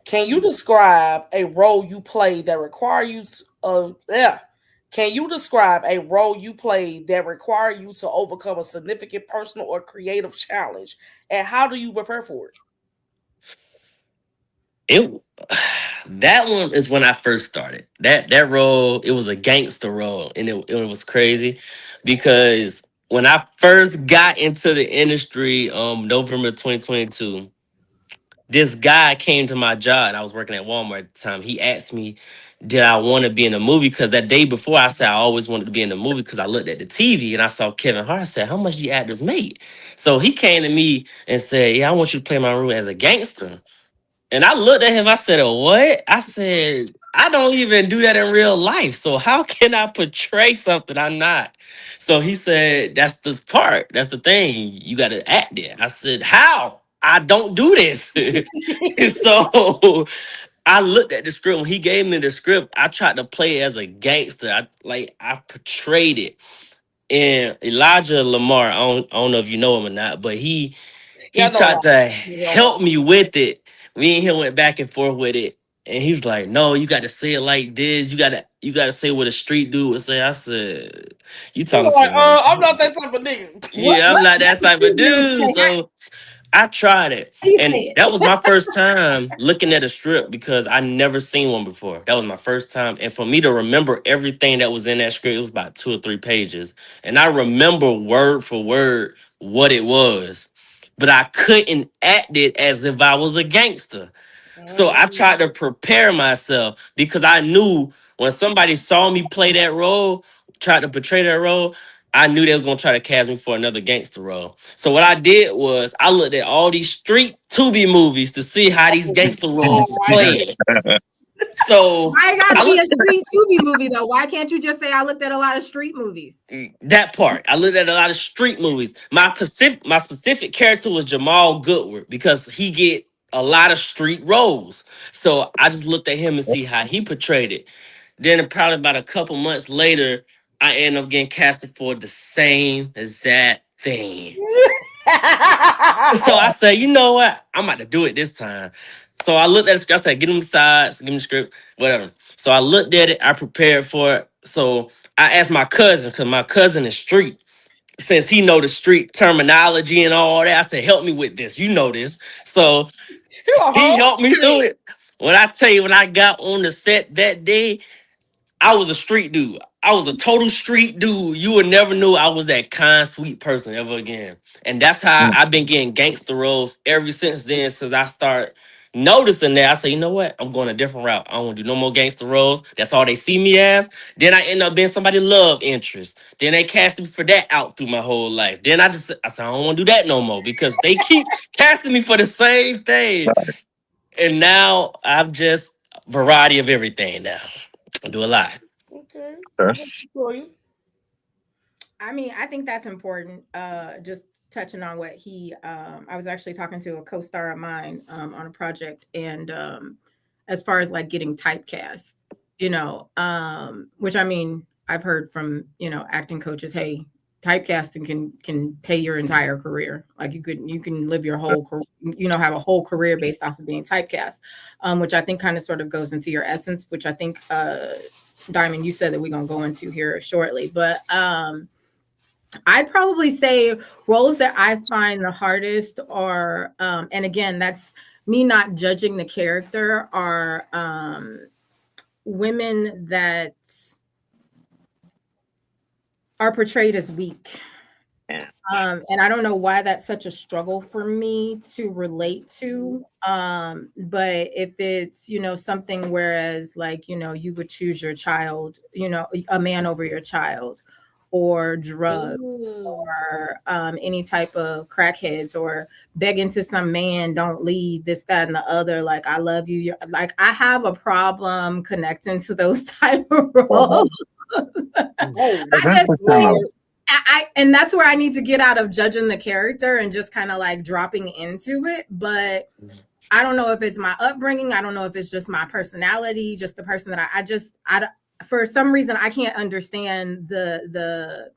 Can you describe a role you played that require you to, yeah. Can you describe a role you played that require you to overcome a significant personal or creative challenge? And how do you prepare for it? it that one is when I first started. That role, it was a gangster role, and it was crazy because when I first got into the industry, November 2022, this guy came to my job and I was working at Walmart at the time. He asked me, did I want to be in a movie? Because that day before I said I always wanted to be in a movie because I looked at the TV and I saw Kevin Hart. I said, how much do you actors make? So he came to me and said, yeah, I want you to play my role as a gangster. And I looked at him, I said, what? I said, I don't even do that in real life. So how can I portray something I'm not? So he said, that's the part. That's the thing. You got to act there. I said, how? I don't do this. And so I looked at the script. When he gave me the script, I tried to play it as a gangster. I portrayed it. And Elijah Lamar, I don't know if you know him or not, but he Yeah, I know a tried lot. to You know, help me with it. Me and him went back and forth with it. And he was like, no, you got to say it like this. You gotta say what a street dude would say. I said, you you know, talking to like, the wrong I'm not person. that type of nigga. What Yeah, I'm not what that the type of street dude dude. say? So I tried it. How do you And say that it? was my first time looking at a strip because I never seen one before. That was my first time. And for me to remember everything that was in that script, it was about 2 or 3 pages. And I remember word for word what it was. But I couldn't act it as if I was a gangster. So I tried to prepare myself because I knew when somebody saw me play that role, tried to portray that role, I knew they was gonna try to cast me for another gangster role. So what I did was I looked at all these street Tubi movies to see how these gangster roles was Oh my played. So Why it got I to be looked a street Tubi movie though? Why can't you just say I looked at a lot of street movies? that part. I looked at a lot of street movies. My specific character was Jamal Goodward because he get a lot of street roles. So I just looked at him and see how he portrayed it. Then probably about a couple months later, I ended up getting casted for the same exact thing. So I said, you know what? I'm about to do it this time. So I looked at the script. I said, get him the sides, give him the script, whatever. So I looked at it. I prepared for it. So I asked my cousin, because my cousin is street. Since he know the street terminology and all that, I said, help me with this. You know this. So You a he whole helped me through street. it. When I tell you, when I got on the set that day, I was a street dude. I was a total street dude. You would never know I was that kind, sweet person ever again. And that's how I've been getting gangster roles ever since then. Since I start noticing that, I say, you know what? I'm going a different route. I don't want to do no more gangster roles. That's all they see me as. Then I end up being somebody love interest. Then they cast me for that out through my whole life. Then I said, I don't want to do that no more because they keep casting me for the same thing. And now I'm just variety of everything now. I do a lot. Okay. Okay. Latoya. I mean, I think that's important. Just touching on what he, I was actually talking to a co-star of mine on a project, and as far as like getting typecast, which I mean, I've heard from acting coaches, hey, typecasting can pay your entire career. Like you can live your whole career, have a whole career based off of being typecast, which I think kind of sort of goes into your essence, which I think Diamond, you said that we're gonna go into here shortly, but I'd probably say roles that I find the hardest are, and again, that's me not judging the character, are women that are portrayed as weak. And I don't know why that's such a struggle for me to relate to. But if it's, something whereas like, you would choose your child, a man over your child, or drugs, or any type of crackheads, or begging to some man, don't leave, this, that, and the other. Like, I love you. Like, I have a problem connecting to those type of roles. Oh, That's I just interesting though. and that's where I need to get out of judging the character and just kind of like dropping into it. But I don't know if it's my upbringing. I don't know if it's just my personality, just the person that for some reason I can't understand the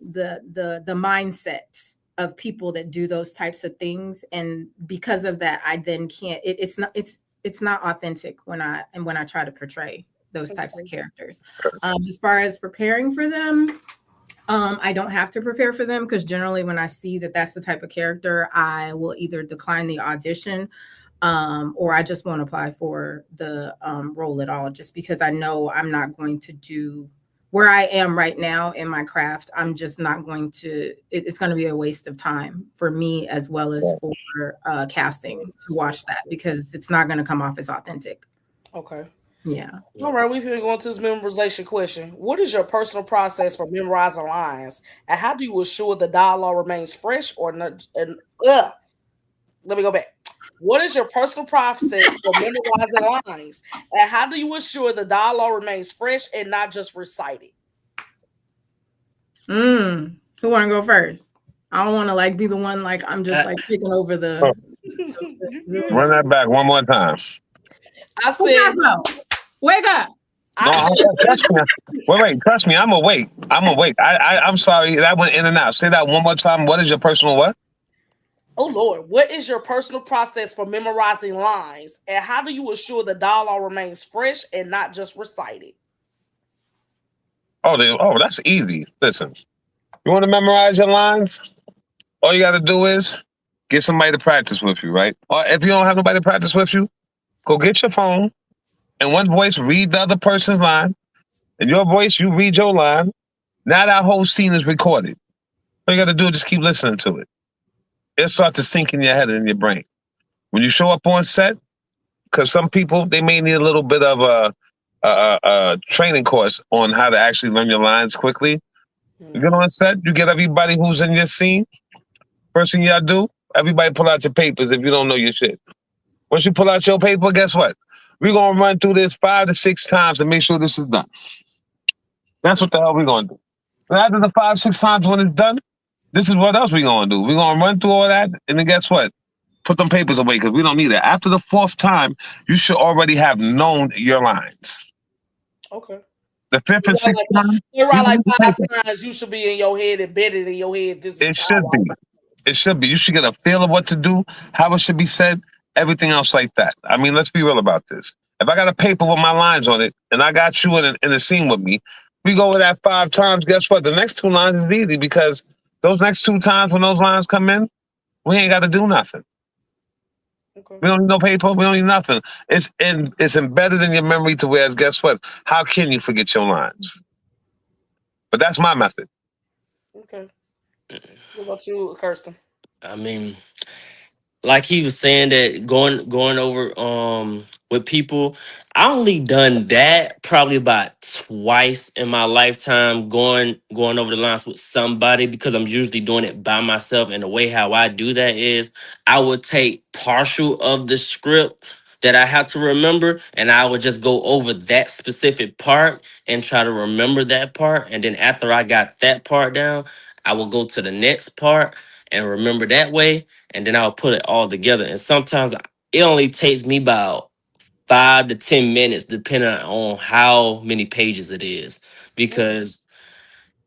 mindset of people that do those types of things, and because of that I then can't it's not authentic when I try to portray those types of characters. As far as preparing for them, I don't have to prepare for them, because generally when I see that that's the type of character, I will either decline the audition, or I just won't apply for the role at all, just because I know I'm not going to do where I am right now in my craft. I'm just not going to, it's going to be a waste of time for me as well as for casting to watch that, because it's not going to come off as authentic. Okay. Yeah. All right, we're going to go into this memorization question. What is your personal process for memorizing lines, and how do you ensure the dialogue remains fresh or not? Let me go back. What is your personal process for memorizing lines, and how do you ensure the dialogue remains fresh and not just recited? Who want to go first? I don't want to like be the one like I'm just like taking over the. Run that back one more time. I said, wake up. Trust me. Wait, trust me. I'm awake. I'm sorry. That went in and out. Say that one more time. What is your personal what? Oh Lord, what is your personal process for memorizing lines, and how do you ensure the dialogue remains fresh and not just recited? That's easy. Listen, you want to memorize your lines? All you got to do is get somebody to practice with you, right? Or if you don't have nobody to practice with you, go get your phone and one voice read the other person's line, and your voice you read your line. Now that whole scene is recorded. All you got to do is just keep listening to it. It'll start to sink in your head and in your brain. When you show up on set, because some people, they may need a little bit of a training course on how to actually learn your lines quickly. You get on set, you get everybody who's in your scene. First thing y'all do, everybody pull out your papers if you don't know your shit. Once you pull out your paper, guess what? We're going to run through this 5 to 6 times to make sure this is done. That's what the hell we're going to do. And after the 5, 6 times when it's done, this is what else we're going to do. We're going to run through all that, and then guess what? Put them papers away, because we don't need it. After the 4th time, you should already have known your lines. Okay. The 5th and 6th time, you're right, like 5 times, you should be in your head, embedded in your head. It should be. It should be. You should get a feel of what to do, how it should be said, everything else like that. I mean, let's be real about this. If I got a paper with my lines on it, and I got you in a scene with me, we go over that 5 times, guess what? The next 2 lines is easy, because those next 2 times when those lines come in, we ain't got to do nothing. Okay. We don't need no paper. We don't need nothing. It's embedded in your memory to where, guess what? How can you forget your lines? But that's my method. Okay. What about you, Curstin? I mean, like he was saying, that going over with people, I only done that probably about twice in my lifetime, going over the lines with somebody, because I'm usually doing it by myself. And the way how I do that is I would take partial of the script that I have to remember, and I would just go over that specific part and try to remember that part. And then after I got that part down, I will go to the next part and remember that way, and then I'll put it all together. And sometimes it only takes me about 5 to 10 minutes, depending on how many pages it is. Because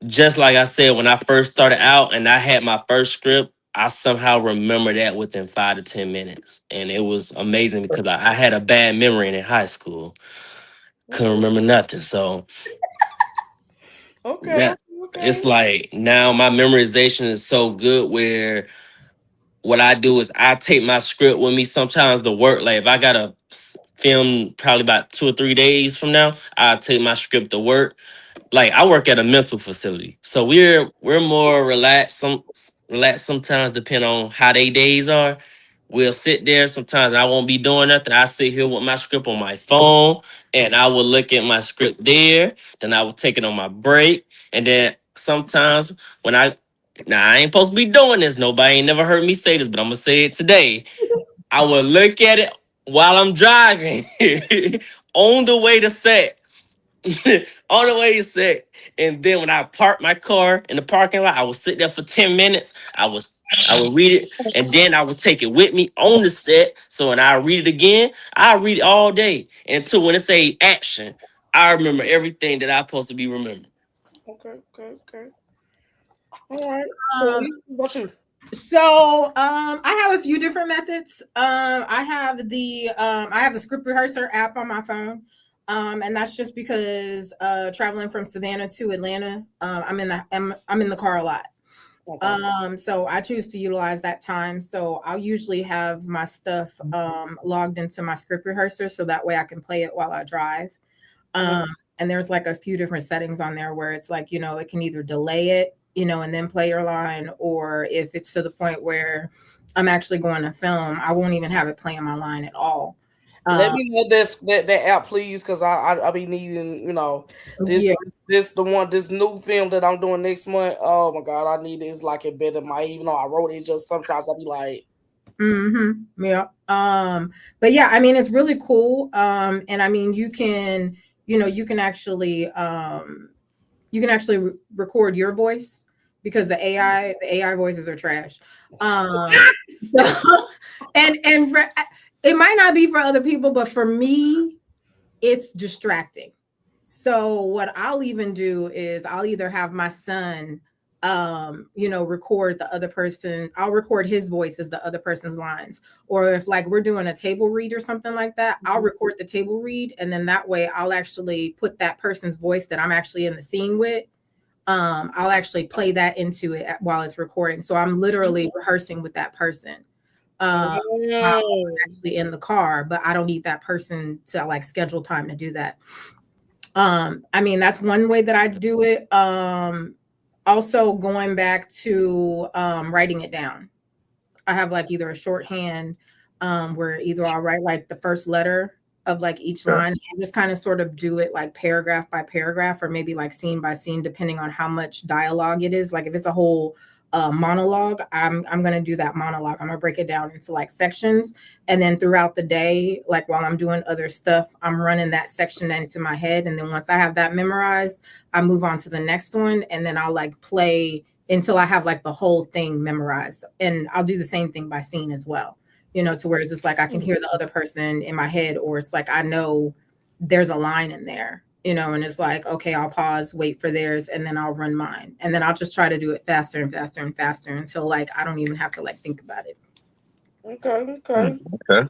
just like I said, when I first started out and I had my first script, I somehow remember that within 5 to 10 minutes. And it was amazing, because I had a bad memory in high school. Couldn't remember nothing. So okay. It's like now my memorization is so good where what I do is I take my script with me sometimes to work. Like if I gotta film probably about 2 or 3 days from now, I'll take my script to work. Like I work at a mental facility, so we're more relaxed. Relaxed sometimes, depending on how they days are. We'll sit there sometimes. I won't be doing nothing. I sit here with my script on my phone, and I will look at my script there. Then I will take it on my break, and then sometimes when now I ain't supposed to be doing this. Nobody ain't never heard me say this, but I'm gonna say it today. I will look at it while I'm driving on the way to set. on the way to set. And then when I parked my car in the parking lot, I would sit there for 10 minutes. I would read it, and then I would take it with me on the set. So when I read it again, I read it all day until when it say action, I remember everything that I'm supposed to be remembering. Okay. All right. So what you? So I have a few different methods. I have the script rehearser app on my phone. And that's just because traveling from Savannah to Atlanta, I'm in the car a lot. Okay. So I choose to utilize that time. So I'll usually have my stuff logged into my script rehearser so that way I can play it while I drive. And there's like a few different settings on there where it's like, it can either delay it, and then play your line, or if it's to the point where I'm actually going to film, I won't even have it playing my line at all. Let me know that app, please, because I be needing, this new film that I'm doing next month. Oh my god, I need it. It's like it better. Even though I wrote it, just sometimes I'll be like, yeah. But yeah, I mean, it's really cool. And I mean, you can actually record your voice because the AI voices are trash. And for, it might not be for other people, but for me, it's distracting. So what I'll even do is I'll either have my son, record the other person. I'll record his voice as the other person's lines. Or if like we're doing a table read or something like that, I'll record the table read. And then that way I'll actually put that person's voice that I'm actually in the scene with. I'll actually play that into it while it's recording. So I'm literally rehearsing with that person. While I'm actually in the car, but I don't need that person to like schedule time to do that. I mean, that's one way that I do it. Also going back to writing it down. I have like either a shorthand where either I'll write like the first letter of like each line and just kind of sort of do it like paragraph by paragraph or maybe like scene by scene, depending on how much dialogue it is. Like if it's a whole monologue, I'm going to do that monologue. I'm going to break it down into like sections. And then throughout the day, like while I'm doing other stuff, I'm running that section into my head. And then once I have that memorized, I move on to the next one. And then I'll like play until I have like the whole thing memorized. And I'll do the same thing by scene as well, to where it's like I can hear the other person in my head, or it's like I know there's a line in there. And it's like, okay, I'll pause, wait for theirs, and then I'll run mine. And then I'll just try to do it faster and faster and faster until like I don't even have to like think about it. Okay.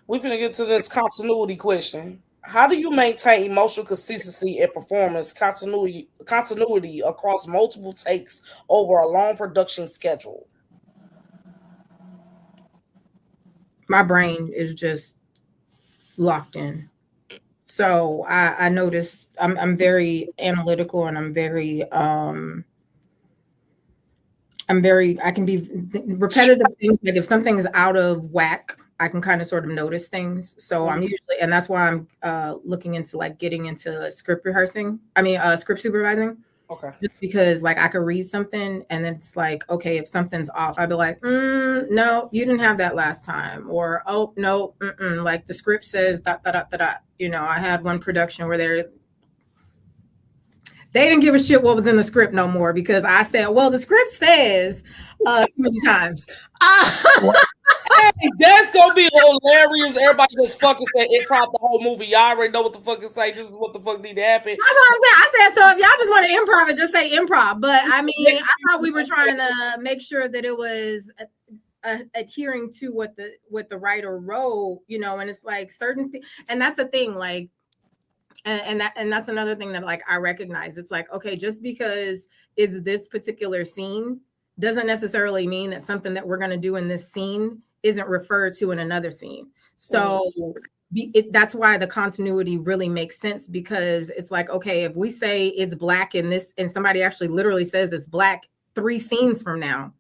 We're gonna get to this continuity question. How do you maintain emotional consistency and performance continuity across multiple takes over a long production schedule? My brain is just locked in. So I noticed I'm very analytical and I'm very I can be repetitive things. Like if something is out of whack, I can kind of sort of notice things. So I'm usually, and that's why I'm looking into like getting into script supervising. Okay. Just because like I could read something and then it's like, okay, if something's off, I'd be like, no, you didn't have that last time. Or, oh, no, like the script says that. I had one production where they didn't give a shit what was in the script no more because I said, well, the script says too many times. Hey, that's gonna be hilarious. Everybody just fucking said improv the whole movie. Y'all already know what the fuck is saying. This is what the fuck need to happen. That's what I'm saying. I said, so if y'all just want to improv it, just say improv. But I mean, I thought we were trying to make sure that it was adhering to what the writer wrote, and it's like certain things. And that's the thing, like, and that's another thing that like I recognize. It's like, okay, just because it's this particular scene doesn't necessarily mean that something that we're going to do in this scene isn't referred to in another scene. So that's why the continuity really makes sense, because it's like, okay, if we say it's black in this and somebody actually literally says it's black 3 scenes from now,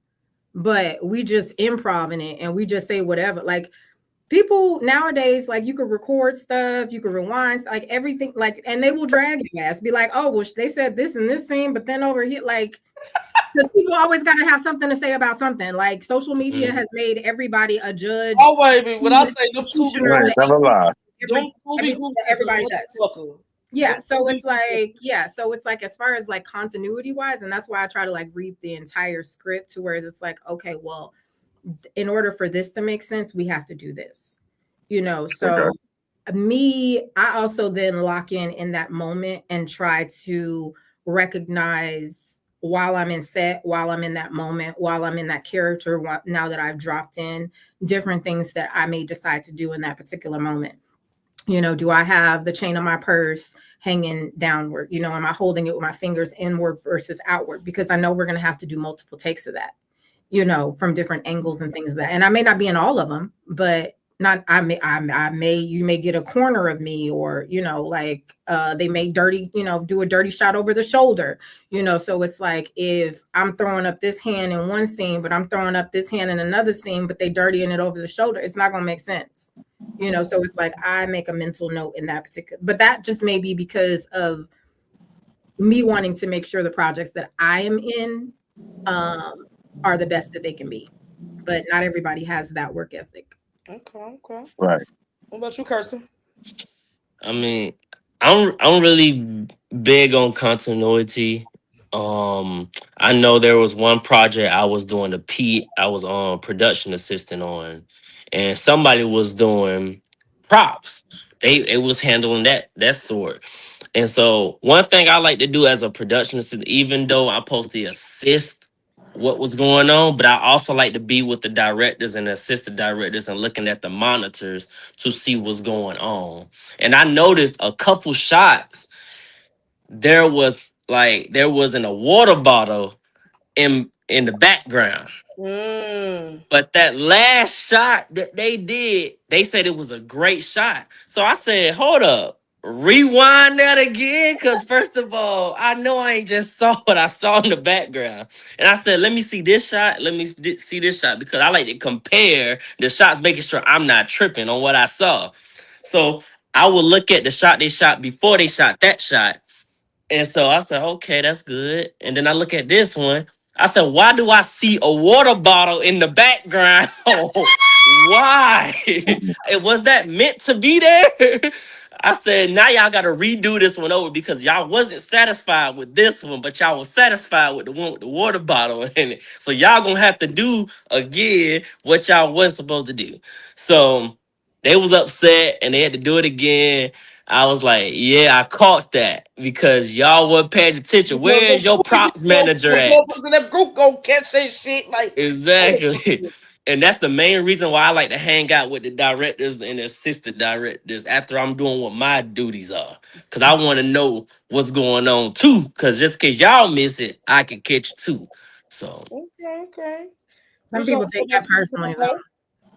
but we just improv in it and we just say whatever, like people nowadays, like you could record stuff, you could rewind, like everything, like, and they will drag your ass, be like, oh, well, they said this in this scene, but then over here, like, because people always got to have something to say about something. Like social media has made everybody a judge. Oh, baby, when I say them Tubi, never lie. Everybody does. Yeah, so it's like, as far as like continuity wise, and that's why I try to like read the entire script to where it's like, okay, well, in order for this to make sense, we have to do this, so I also then lock in that moment and try to recognize while I'm in set, while I'm in that moment, while I'm in that character, now that I've dropped in different things that I may decide to do in that particular moment. Do I have the chain of my purse hanging downward? Am I holding it with my fingers inward versus outward? Because I know we're going to have to do multiple takes of that, from different angles and things that, and I may not be in all of them, but not, you may get a corner of me, or, they may do a dirty shot over the shoulder, so it's like, if I'm throwing up this hand in one scene, but I'm throwing up this hand in another scene, but they dirtying it over the shoulder, it's not going to make sense. So it's like, I make a mental note in that particular, but that just may be because of me wanting to make sure the projects that I am in are the best that they can be. But not everybody has that work ethic. Okay. Right. What about you, Curstin? I mean, I'm really big on continuity. I know there was one project I was doing I was on production assistant on, and somebody was doing props. It was handling that sort. And so one thing I like to do as a production assistant, even though I'm supposed to assist what was going on, but I also like to be with the directors and the assistant directors and looking at the monitors to see what's going on. And I noticed a couple shots, there wasn't a water bottle in the background. But that last shot that they did, they said it was a great shot. So I said, hold up, rewind that again. Because first of all, I know I ain't just saw what I saw in the background. And I said, let me see this shot. Let me see this shot. Because I like to compare the shots, making sure I'm not tripping on what I saw. So I will look at the shot they shot before they shot that shot. And so I said, okay, that's good. And then I look at this one. I said, why do I see a water bottle in the background? Why? And was that meant to be there? I said, now y'all got to redo this one over because y'all wasn't satisfied with this one, but y'all was satisfied with the one with the water bottle in it. So y'all gonna have to do again what y'all wasn't supposed to do. So they was upset and they had to do it again. I was like, yeah, I caught that because y'all wasn't paying attention. Where's your props manager at? That group gonna catch that shit like Exactly. And that's the main reason why I like to hang out with the directors and the assistant directors after I'm doing what my duties are. Because I want to know what's going on too. Because just in case y'all miss it, I can catch it too. So. Okay. Some people take that personally, though.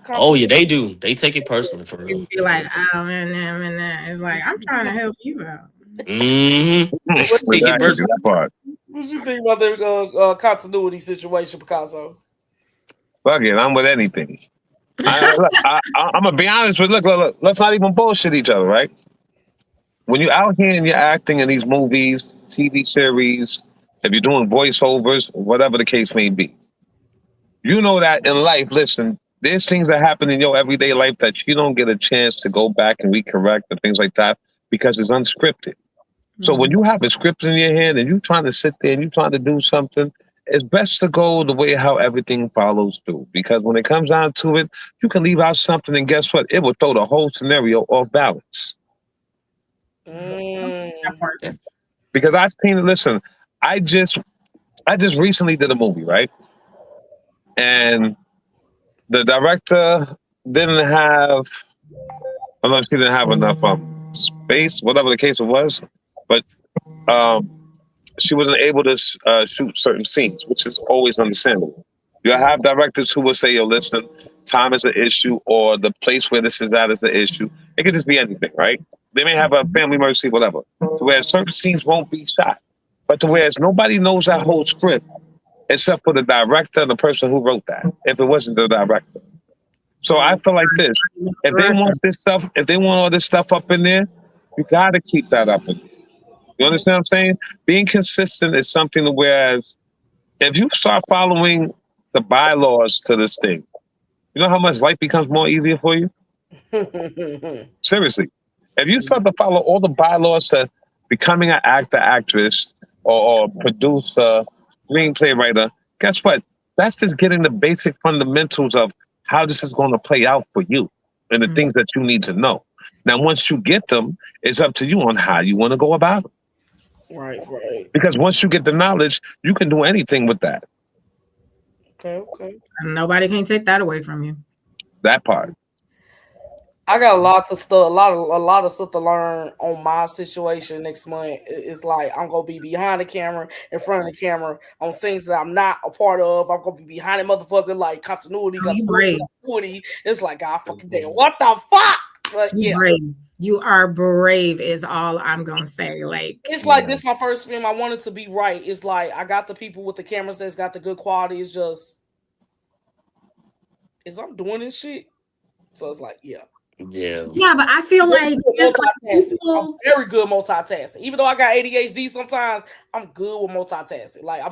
Oh, yeah, they do. They take it personally for real. Be like, oh, man. It's like, I'm trying to help you out. Mm-hmm. They take it personally. What you think about the continuity situation, Picasso? Fuck it, I'm with anything. I'm gonna be honest with. Look. Let's not even bullshit each other, right? When you're out here and you're acting in these movies, TV series, if you're doing voiceovers, whatever the case may be, you know that in life. Listen, there's things that happen in your everyday life that you don't get a chance to go back and recorrect and things like that because it's unscripted. So when you have a script in your hand and you're trying to sit there and you're trying to do something, it's best to go the way how everything follows through. Because when it comes down to it, you can leave out something and guess what? It will throw the whole scenario off balance. Because I've seen it. Listen, I just recently did a movie, right? And the director didn't have, I don't know if she didn't have enough space, whatever the case was, but she wasn't able to shoot certain scenes, which is always understandable. You have directors who will say, yo, listen, time is an issue, or the place where this is at is an issue. It could just be anything, right? They may have a family emergency, whatever. To where certain scenes won't be shot. But to whereas nobody knows that whole script except for the director and the person who wrote that, if it wasn't the director. So I feel like this. If they want this stuff, if they want all this stuff up in there, you gotta keep that up in there. You understand what I'm saying? Being consistent is something to whereas if you start following the bylaws to this thing, you know how much life becomes more easier for you? Seriously. If you start to follow all the bylaws to becoming an actor, actress, or producer, screenplay writer, guess what? That's just getting the basic fundamentals of how this is going to play out for you and the things that you need to know. Now, once you get them, it's up to you on how you want to go about it. Right. Because once you get the knowledge, you can do anything with that. Okay. And nobody can take that away from you. That part. I got a lot of stuff to learn on my situation next month. It's like I'm gonna be behind the camera, in front of the camera, on scenes that I'm not a part of. I'm gonna be behind the motherfucker, like continuity. It's like, God fucking damn, what the fuck? But yeah, brave. You are brave, is all I'm gonna say. Like, it's like this my first film. I wanted to be right. It's like I got the people with the cameras that's got the good quality. It's just I'm doing this shit. So it's like, yeah. Yeah, but I feel like it's like people... I'm very good multitasking. Even though I got ADHD sometimes, I'm good with multitasking. Like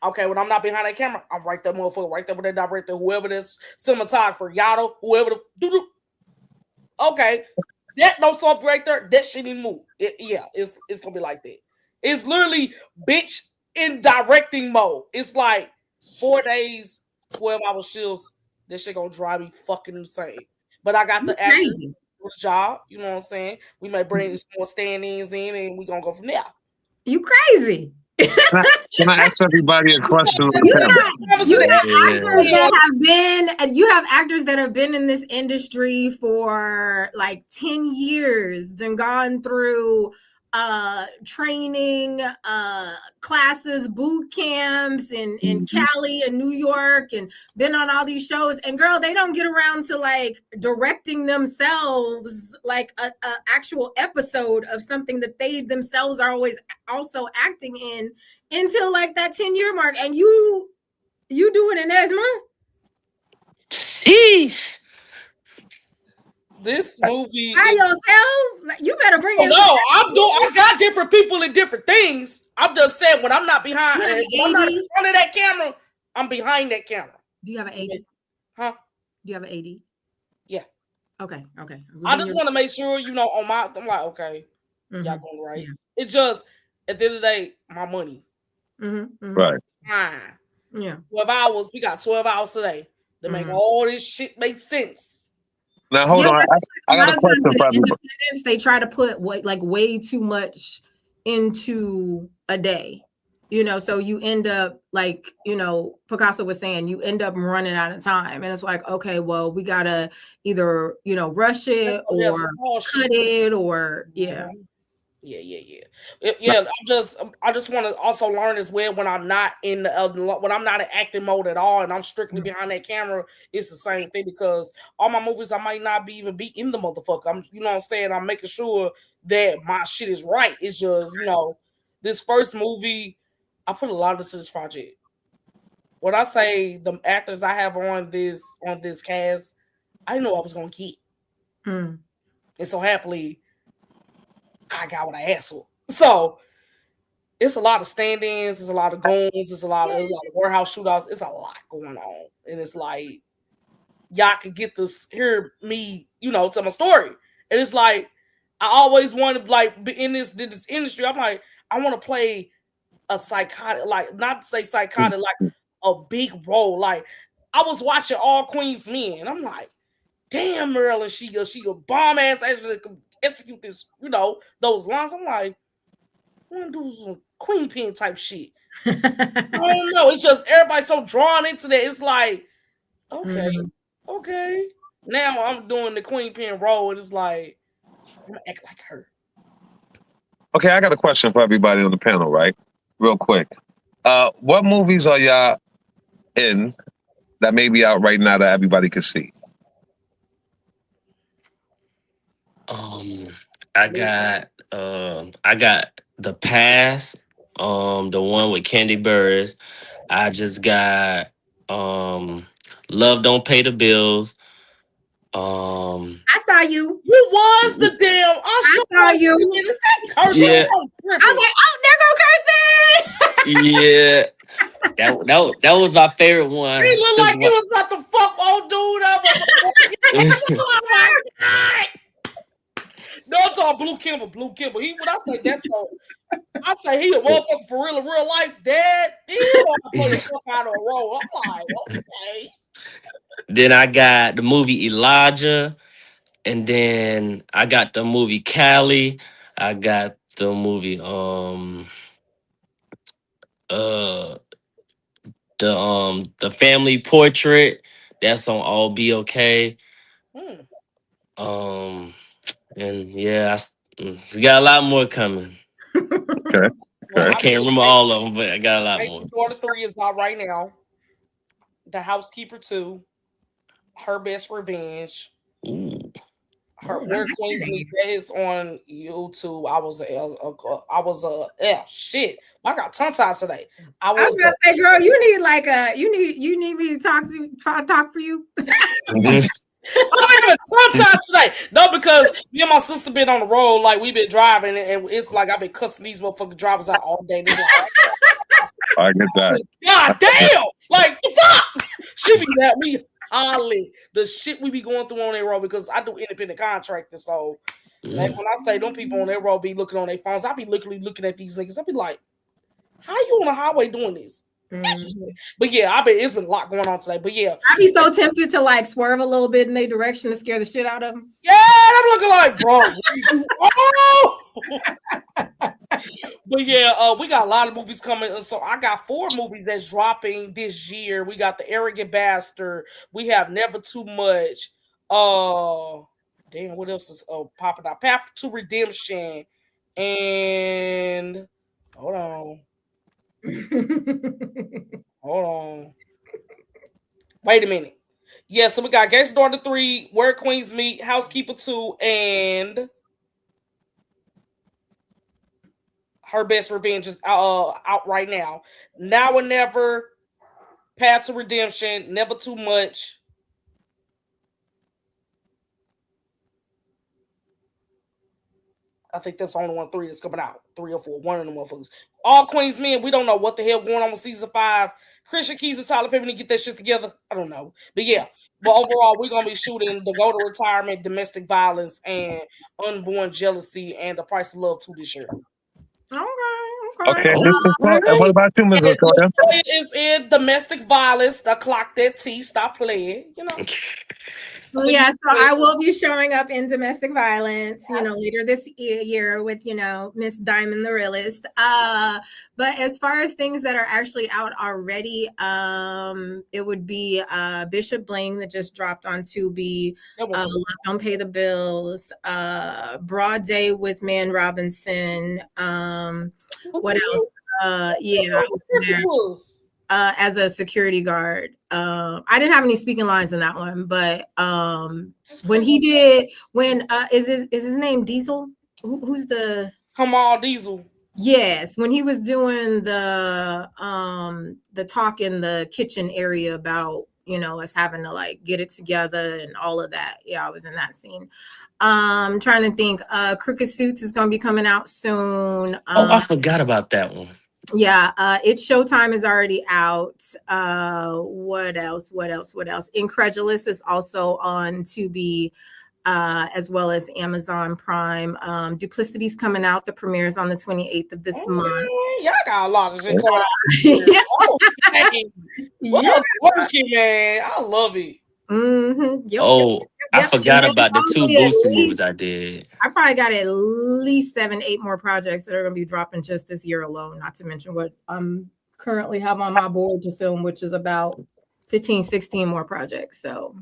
okay, when I'm not behind that camera, I'm right there, motherfucker, right there with that director, whoever this cinematographer, Yato, whoever the okay. That no song right there, that shit didn't move. It's gonna be like that. It's literally bitch in directing mode. It's like 4 days, 12-hour shifts. This shit gonna drive me fucking insane. But I got the actors for the job. You know what I'm saying? We may bring some more stand-ins in, and we gonna go from there. You crazy? Can I ask everybody a question? You have actors that have been in this industry for like 10 years, then gone through training classes, boot camps in Cali and New York, and been on all these shows. And girl, they don't get around to like directing themselves like a actual episode of something that they themselves are always also acting in until like that 10-year mark. And you doing it next month? Sheesh. This movie by yourself? You better bring in. No, I got different people in different things. I'm just saying when I'm not behind, when I'm not in front of that camera, I'm behind that camera. Do you have an AD? Huh? Do you have an AD? Yeah. Okay. I just want to make sure, I'm like, okay, y'all going right. Yeah. It just, at the end of the day, my money. Right. Fine. Yeah. 12 hours. We got 12 hours today to make all this shit make sense. Now hold on. I got a question for everybody. They try to put way too much into a day. So you end up like, Picasso was saying, you end up running out of time. And it's like, okay, well, we gotta either, rush it or cut it or Yeah. I just want to also learn as well when I'm not in when I'm not in acting mode at all, and I'm strictly behind that camera. It's the same thing because all my movies I might not be in the motherfucker. I'm, you know what I'm saying. I'm making sure that my shit is right. It's just this first movie, I put a lot into this project. When I say the actors I have on this cast, I didn't know I was gonna get, and so happily. I got what I asked for. So it's a lot of stand-ins, it's a lot of goons, it's a lot of warehouse shootouts. It's a lot going on. And it's like y'all can hear me, tell my story. And it's like I always wanted be in this industry. I'm like, I want to play a psychotic, like not to say psychotic, like a big role. Like I was watching All Queen's Men. I'm like, damn, Marilyn, she a bomb ass actually execute this, those lines. I'm like, I want to do some queen pin type shit. I don't know. It's just everybody's so drawn into that. It's like, okay. Now I'm doing the queen pin role, and it's like, I'm gonna act like her. Okay, I got a question for everybody on the panel, right? Real quick. What movies are y'all in that may be out right now that everybody can see? I got The Pass, the one with Candy Burris. I just got Love Don't Pay the Bills. I saw you. You was the damn. I saw you. Is that Curstin? Yeah. I was like, oh, there go Curstin. Yeah. That was my favorite one. He looked like he was about to fuck old dude up. Oh my God. No, I'm talking Blue Kimber. Blue Kimber. He when I say that's so. I say he a motherfucker for real in real life. Dad, he want to play the fuck out of a role. I'm like, okay. Then I got the movie Elijah, and then I got the movie Cali. I got the movie uh the Family Portrait. That's on All Be Okay. Um and yeah, we got a lot more coming. Okay. Well, I Okay. can't remember all of them, but I got a lot more. Baby Daughter 3 is out right now. The Housekeeper 2. Her Best Revenge. Ooh. Her Where Queens Meet. That is on YouTube. Shit. I got tongue tied today. I was gonna say, girl, you need like you need me to talk for you. I'm having tongue tied today. No, because me and my sister been on the road, like we've been driving, and it's like I've been cussing these motherfucking drivers out all day. I get that. God damn! Like the fuck? She be at me hollering the shit we be going through on that road because I do independent contracting. So like when I say them people on that road be looking on their phones, I be literally looking at these niggas. I be like, how you on the highway doing this? But yeah, it's been a lot going on today. But yeah, I'd be so tempted to like swerve a little bit in their direction to scare the shit out of them. Yeah, I'm looking like, bro. Oh! But yeah, we got a lot of movies coming. So I got 4 movies that's dropping this year. We got The Arrogant Bastard. We have Never Too Much. Damn, what else is popping out? Path to Redemption. And hold on. Wait a minute. Yeah, so we got Gangsta Daughter 3, Where Queens Meet, Housekeeper 2, and Her Best Revenge is out right now. Now or Never, Path to Redemption, Never Too Much. I think that's the only 3 that's coming out. 3 or 4. One of them motherfuckers. All Queens Men. We don't know what the hell going on with season 5. Christian Keys and Tyler Perry to get that shit together. I don't know. But yeah. But overall, we're gonna be shooting The Go to Retirement, Domestic Violence, and Unborn Jealousy, and The Price of Love 2 this year. Okay. And what about you, Ms. LaToya? LaToya is in Domestic Violence. The Clock That T. Stop playing. You know. Yeah, so I will be showing up in Domestic Violence, later this year with, Miss Diamond the Realist. But as far as things that are actually out already, it would be Bishop Bling that just dropped on Tubi. Love Don't Pay the Bills. Broad Day with Man Robinson. What else? As a security guard. I didn't have any speaking lines in that one, but when is his name Diesel? Who's the Kamal Diesel? Yes, when he was doing the talk in the kitchen area about us having to like get it together and all of that. Yeah, I was in that scene. I'm trying to think. Crooked Suits is going to be coming out soon. I forgot about that one. Yeah, It's Showtime is already out. What else? Incredulous is also on Tubi, as well as Amazon Prime. Duplicity's coming out. The premiere is on the 28th of this month. Y'all got a lot of shit coming out. What's working, man? I love it. Mm-hmm. I forgot about the 2 Boosie movies I did. I probably got at least 7, 8 more projects that are going to be dropping just this year alone, not to mention what I'm currently have on my board to film, which is about 15, 16 more projects. So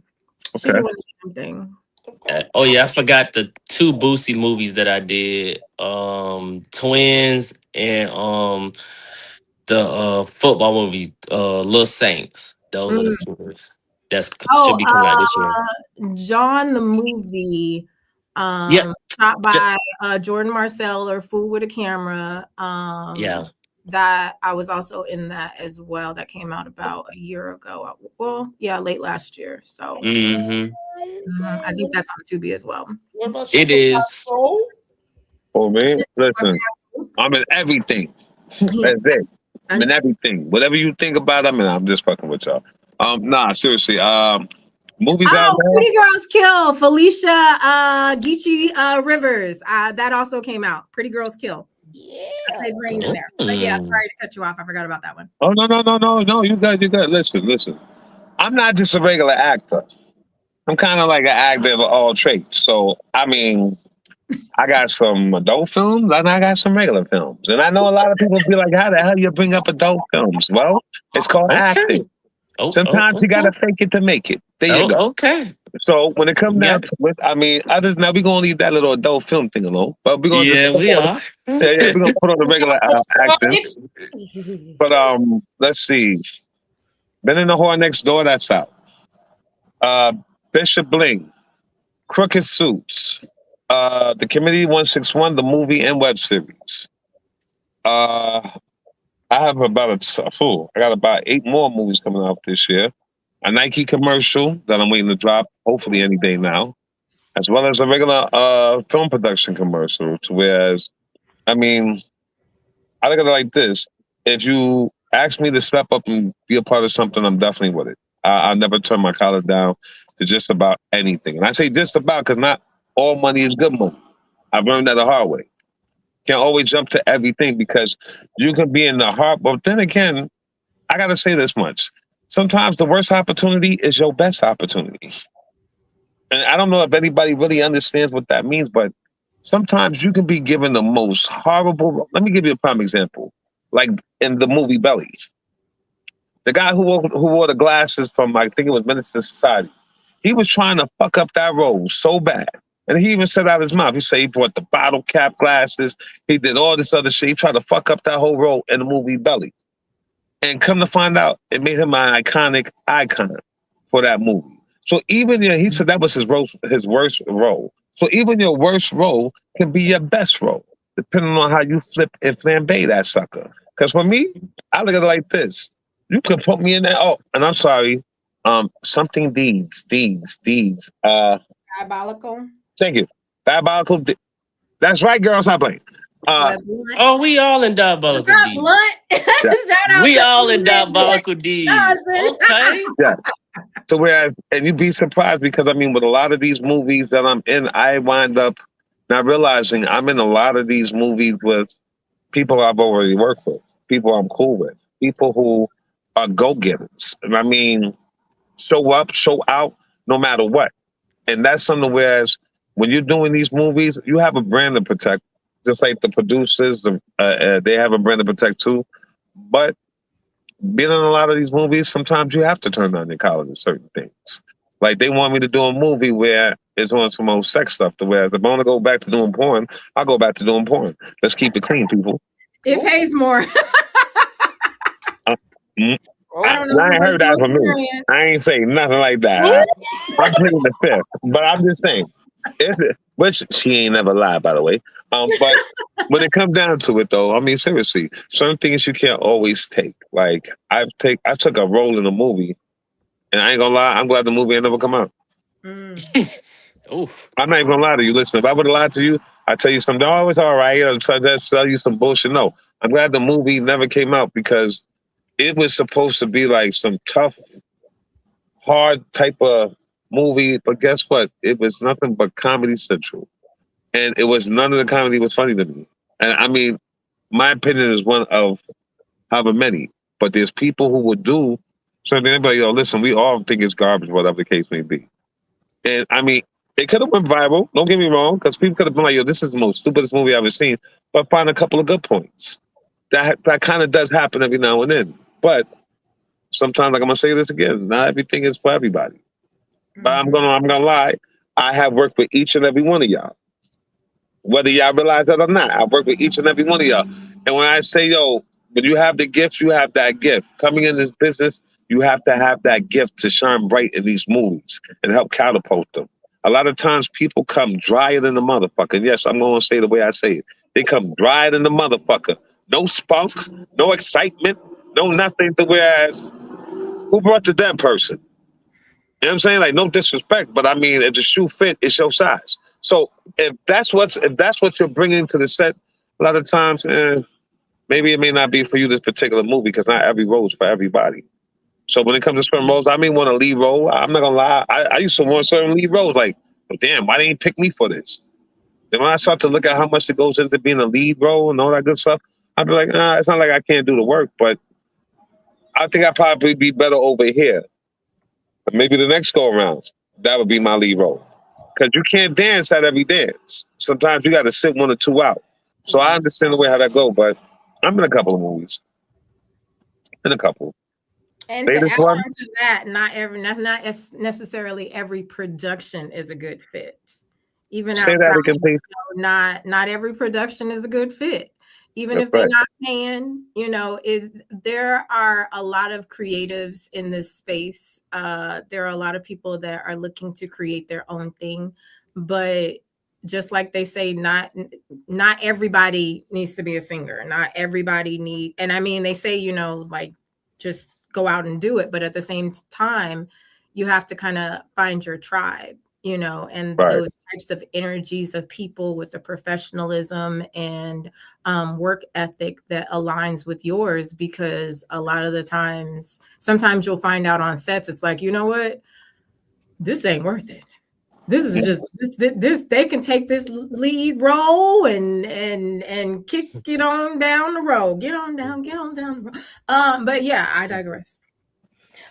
she's doing the same thing. I forgot the 2 Boosie movies that I did. Twins and the football movie, Little Saints. Those are the 2 movies. Should be coming out this year. John the movie, shot by Jordan Marcel or Fool with a Camera. That I was also in that as well. That came out about a year ago. Well, yeah, late last year. So I think that's on Tubi as well. What about you? It is. Oh man, listen, I'm in everything. That's it. I'm in everything. Whatever you think about, I'm just fucking with y'all. Nah, seriously. Movies out Oh, now. Pretty Girls Kill, Felicia Geechee Rivers. That also came out. Pretty Girls Kill. Yeah. They've reigned in there. But yeah, sorry to cut you off. I forgot about that one. Oh no. You got. Listen. I'm not just a regular actor. I'm kind of like an actor of all traits. So I mean, I got some adult films and I got some regular films. And I know a lot of people be like, "How the hell you bring up adult films?" Well, it's called acting. Sometimes you gotta fake it to make it. There you go. Okay. So when it comes Yeah. down to it, I mean, others now we're gonna leave that little adult film thing alone, but we're gonna Yeah, we are. we're gonna put on the regular acting. But let's see. Been in the Whore Next Door. That's out. Bishop Bling, Crooked Suits, The Committee 161, the movie and web series. I have I got about 8 more movies coming out this year. A Nike commercial that I'm waiting to drop, hopefully any day now, as well as a regular film production commercial. Whereas, I mean, I look at it like this: if you ask me to step up and be a part of something, I'm definitely with it. I'll never turn my collar down to just about anything. And I say just about because not all money is good money. I've learned that the hard way. Can't always jump to everything because you can be in the heart. But then again, I got to say this much. Sometimes the worst opportunity is your best opportunity. And I don't know if anybody really understands what that means, but sometimes you can be given the most horrible. Let me give you a prime example. Like in the movie Belly, the guy who wore the glasses from, I think it was Minister Society, he was trying to fuck up that role so bad. And he even said out his mouth, he said he brought the bottle cap glasses. He did all this other shit. He tried to fuck up that whole role in the movie Belly. And come to find out, it made him an iconic icon for that movie. So even he said that was his worst role. So even your worst role can be your best role, depending on how you flip and flambe that sucker. Because for me, I look at it like this. You can put me in there. Oh, and I'm sorry. Something deeds. Diabolical. Thank you. Diabolical. That's right, girls. I blame. Oh, we all in diabolical deeds. Blunt. Yeah. We all in diabolical deeds. Okay. Yeah. So whereas, and you'd be surprised because I mean, with a lot of these movies that I'm in, I wind up not realizing I'm in a lot of these movies with people I've already worked with, people I'm cool with, people who are go-getters. And I mean, show up, show out, no matter what. And that's something whereas when you're doing these movies, you have a brand to protect, just like the producers, they have a brand to protect too. But being in a lot of these movies, sometimes you have to turn down your collar to certain things. Like they want me to do a movie where it's on some old sex stuff. To where if I want to go back to doing porn, I'll go back to doing porn. Let's keep it clean, people. It pays more. I ain't heard that from me. I ain't saying nothing like that. I'm pleading the fifth, but I'm just saying. Which she ain't never lied, by the way. But when it comes down to it, though, I mean, seriously, certain things you can't always take. Like I took a role in a movie, and I ain't gonna lie, I'm glad the movie ain't never come out. Oof. I'm not even gonna lie to you. Listen, if I would have lied to you, I'd tell you something. Oh, it's all right. I'll tell you some bullshit. No, I'm glad the movie never came out because it was supposed to be like some tough, hard type of movie. But guess what? It was nothing but Comedy Central. And it was none of the comedy was funny to me. And I mean, my opinion is one of however many. But there's people who would do something. Anybody, listen, we all think it's garbage, whatever the case may be. And I mean, it could have went viral. Don't get me wrong, because people could have been like, "Yo, this is the most stupidest movie I've ever seen." But find a couple of good points. That kind of does happen every now and then. But sometimes, like I'm gonna say this again, not everything is for everybody. But I'm gonna lie. I have worked with each and every one of y'all. Whether y'all realize that or not, I work with each and every one of y'all. And when I say, yo, when you have the gift, you have that gift. Coming in this business, you have to have that gift to shine bright in these movies and help catapult them. A lot of times people come drier than the motherfucker. And yes, I'm going to say the way I say it. They come drier than the motherfucker. No spunk, no excitement, no nothing to whereas who brought the dead person? You know what I'm saying? Like no disrespect, but I mean, if the shoe fit, it's your size. So if that's what you're bringing to the set, a lot of times, maybe it may not be for you this particular movie because not every role is for everybody. So when it comes to certain roles, I may want a lead role. I'm not gonna lie. I used to want certain lead roles. Like, but damn, why they ain't pick me for this? Then when I start to look at how much it goes into being a lead role and all that good stuff, I'd be like, nah, it's not like I can't do the work, but I think I'd probably be better over here. But maybe the next go around, that would be my lead role. Because you can't dance at every dance. Sometimes you got to sit 1 or 2 out. So I understand the way how that go, but I'm in a couple of movies. In a couple. And to Latest add one? on to that, that's not necessarily every production is a good fit. Even Say outside, that again, please. not every production is a good fit. Even That's if they're right. not paying, there are a lot of creatives in this space. There are a lot of people that are looking to create their own thing, but just like they say, not everybody needs to be a singer. Not everybody and I mean, they say, like, just go out and do it. But at the same time, you have to kind of find your tribe, and Right. those types of energies of people with the professionalism and work ethic that aligns with yours. Because a lot of the times, sometimes you'll find out on sets, it's like, you know what? This ain't worth it. This is just this. They can take this lead role and kick it on down the road. Get on down the road. But yeah, I digress.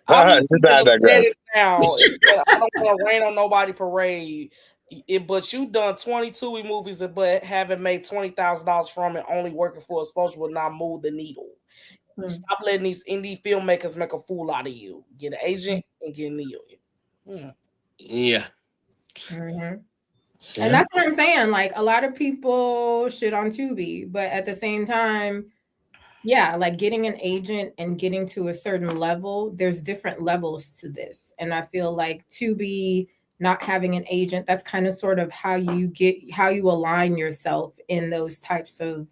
I'm Did I gonna say digress? this now. I don't want to rain on nobody parade. But you done 22 movies, but haven't made $20,000 from it. Only working for exposure will not move the needle. Stop letting these indie filmmakers make a fool out of you. Get an agent and get a deal. Yeah. And that's what I'm saying. Like, a lot of people shit on Tubi, but at the same time, yeah, like getting an agent and getting to a certain level, there's different levels to this. And I feel like Tubi not having an agent, that's kind of sort of how you align yourself in those types of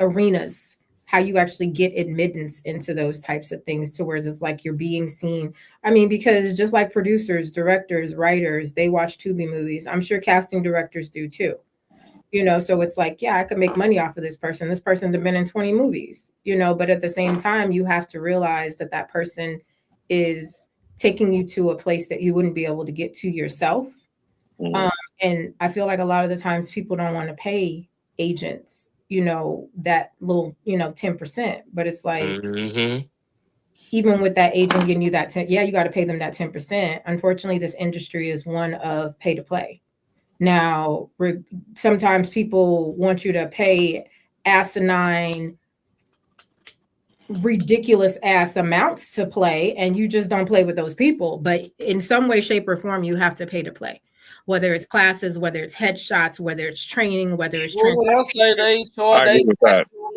arenas, how you actually get admittance into those types of things, to where it's like you're being seen. I mean, because just like producers, directors, writers, they watch Tubi movies. I'm sure casting directors do too. So it's like, yeah, I could make money off of this person. This person's been in 20 movies, but at the same time, you have to realize that that person is taking you to a place that you wouldn't be able to get to yourself. And I feel like a lot of the times people don't want to pay agents, that little, 10%. But it's like, even with that agent getting you that 10, yeah, you got to pay them that 10%. Unfortunately, this industry is one of pay to play. Now, sometimes people want you to pay asinine, ridiculous ass amounts to play, and you just don't play with those people. But in some way, shape, or form, you have to pay to play. Whether it's classes, whether it's headshots, whether it's training, whether it's I'll say they $200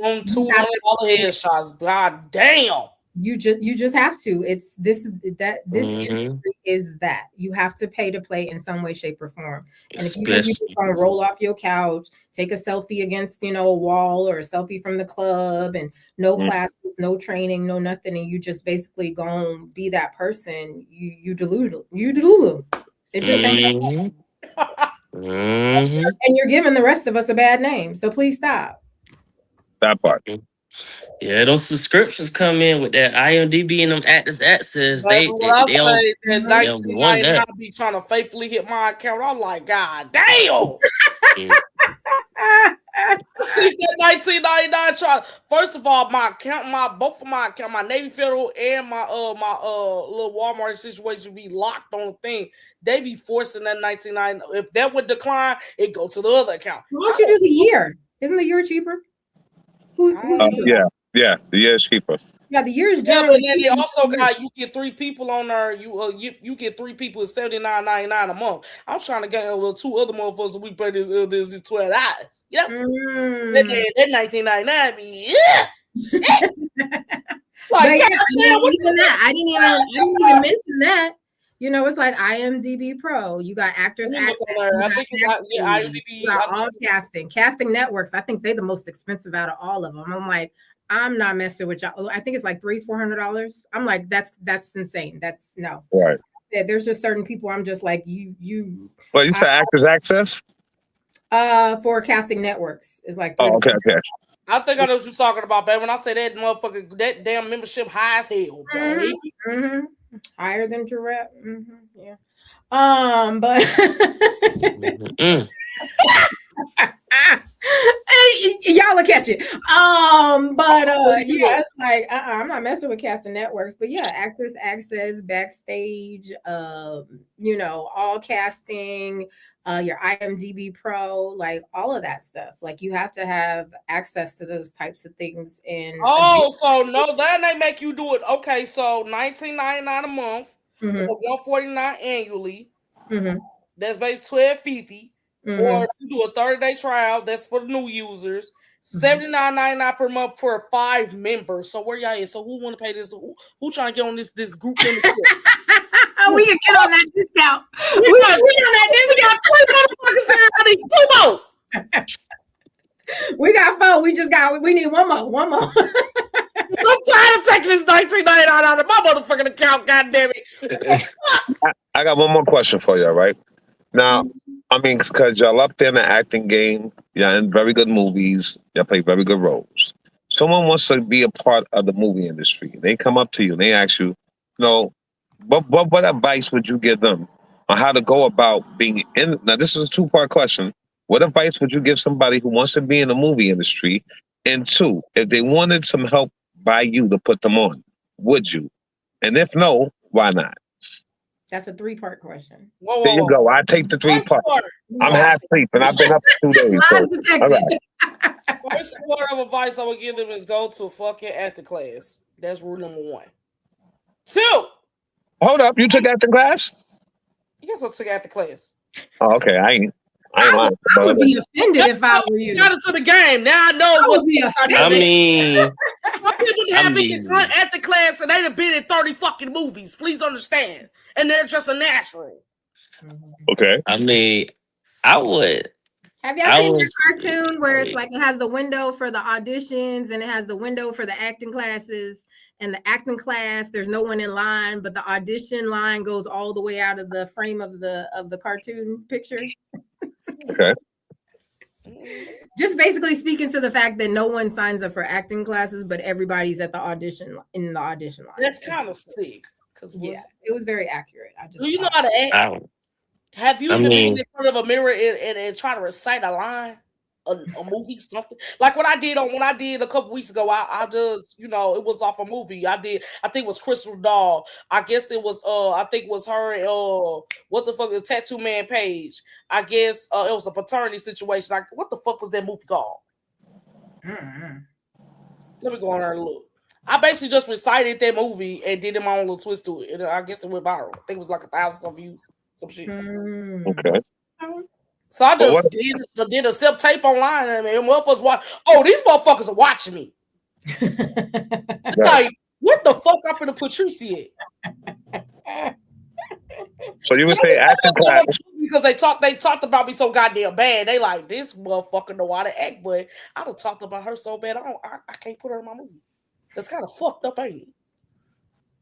headshots. God damn. You just have to. It's this industry is that you have to pay to play in some way, shape, or form. And if you think you just gonna roll off your couch, take a selfie against a wall, or a selfie from the club, and no classes, no training, no nothing, and you just basically gonna be that person, you delulu. It just ain't. And you're giving the rest of us a bad name. So please stop. That part. Yeah, those subscriptions come in with that IMDb and them actors access. They don't want that. I be trying to faithfully hit my account. I'm like, God damn. See that 1999 try. First of all, my Navy Federal and my little Walmart situation be locked on the thing. They be forcing that 1999. If that would decline, it go to the other account. Why don't you do the year? Isn't the year cheaper? Yeah, the year is cheaper. Yeah, the year is generally. But then they also got, you get 3 people on there. You get 3 people at $79.99 a month. I'm trying to get 2 other motherfuckers. We pay this $12. Yeah, that 1999 be like, even that. I didn't even mention that. It's like IMDb Pro. You got actors access. You got all casting networks. I think they're the most expensive out of all of them. I'm like, I'm not messing with y'all. I think it's like $300-$400. I'm like, that's insane. That's no. Right. There's just certain people I'm just like, you. Well, you said actors access? For casting networks is like. Oh, okay. I think I know what you're talking about, baby. When I say that motherfucker, that damn membership high as hell, baby. Mm-hmm. Higher than giraffe. Mm-hmm. Yeah. But y'all will catch it. Yeah, it's like I'm not messing with casting networks, but yeah, actors access backstage, all casting, your IMDb Pro, like all of that stuff. Like you have to have access to those types of things. And So no, that ain't make you do it. Okay, so $19.99 a month, $149 annually. That's based $12.50. Or if you do a 30-day trial, that's for the new users. $79.99 per month for 5 members. So where y'all is? So who want to pay this? Who trying to get on this group membership? We can get on that discount. We can get on that discount. We got 4. We need one more. I'm tired of taking this $19.99 out of my motherfucking account, goddamn it. I got one more question for you, right? Now, I mean, because y'all up there in the acting game, y'all in very good movies, y'all play very good roles. Someone wants to be a part of the movie industry. They come up to you and they ask you, what advice would you give them on how to go about being in? Now, this is a 2-part question. What advice would you give somebody who wants to be in the movie industry? And 2, if they wanted some help by you to put them on, would you? And if no, why not? That's a 3-part question. Whoa. There you go. I take the 3 parts. I'm half asleep and I've been up for 2 days. Lies detected. First word of advice I would give them is go to fucking acting class. That's rule number 1. 2. Oh, Hold up, you took acting class? Yes, I took acting class. Oh, okay. I ain't lying. I would be offended if I were you. Got into the game. Now I know what be offended. I mean, some people have been at the class and they have been in 30 fucking movies. Please understand. And they're just a natural. Okay. I mean, I would. Have y'all seen that cartoon where it's like it has the window for the auditions and it has the window for the acting classes? And the acting class, there's no one in line, but the audition line goes all the way out of the frame of the cartoon picture. Okay. Just basically speaking to the fact that no one signs up for acting classes, but everybody's at the audition line. That's kind of sick. Yeah, it was very accurate. Do you know how to act? Have you even been in front of a mirror and try to recite a line? A movie, something like what I did a couple weeks ago. I just, it was off a movie. I think it was Crystal Doll. I guess it was I think it was her what the fuck is Tattoo Man Page. I guess it was a paternity situation. Like, what the fuck was that movie called? Let me go on there and look. I basically just recited that movie and did my own little twist to it. And I guess it went viral. I think it was like 1,000 views, some shit. Okay. So I just did a self tape online, and motherfuckers watch. Oh, these motherfuckers are watching me. Like, what the fuck? I'm gonna put Tracy at. So you would say acting class because they talked about me so goddamn bad. They like, this motherfucker know how to act, but I done talked about her so bad. I can't put her in my movie. That's kind of fucked up, ain't it?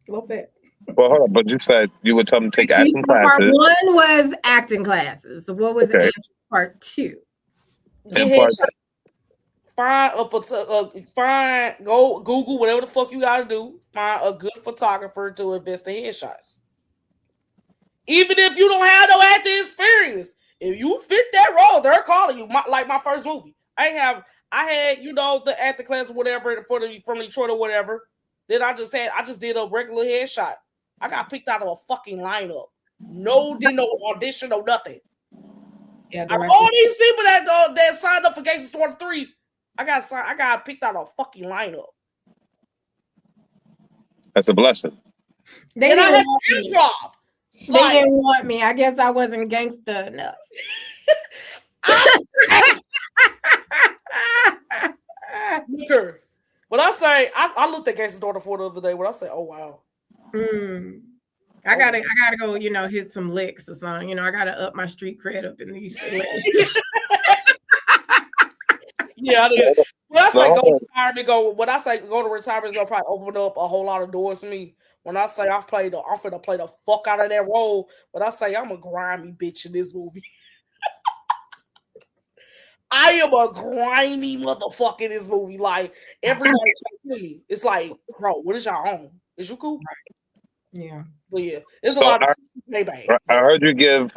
A little bit. Well, hold on, but you said you would tell them to take acting classes. Part 1 was acting classes. So what was part 2? Go Google whatever the fuck you gotta do. Find a good photographer to invest in headshots. Even if you don't have no acting experience, if you fit that role, they're calling you. Like my first movie, I had the acting class or whatever from Detroit or whatever. Then I just did a regular headshot. I got picked out of a fucking lineup. Did no audition or nothing. Yeah, all these people that signed up for Gangsta Story 3, I got picked out of a fucking lineup. That's a blessing. They didn't want me. I guess I wasn't gangster enough. When I say I looked at Gangsta Story 4 the other day, when I say, oh wow. I gotta go, hit some licks or something. I gotta up my street cred up in these. Yeah, I did. When I say go to retirement, it's gonna probably open up a whole lot of doors for me. When I say I'm finna play the fuck out of that role, but I say I'm a grimy bitch in this movie. I am a grimy motherfucker in this movie. Like everybody trying to kill me. It's like, bro, what is y'all on? Is you cool? Yeah. But yeah, it's a So lot of payback. I heard you give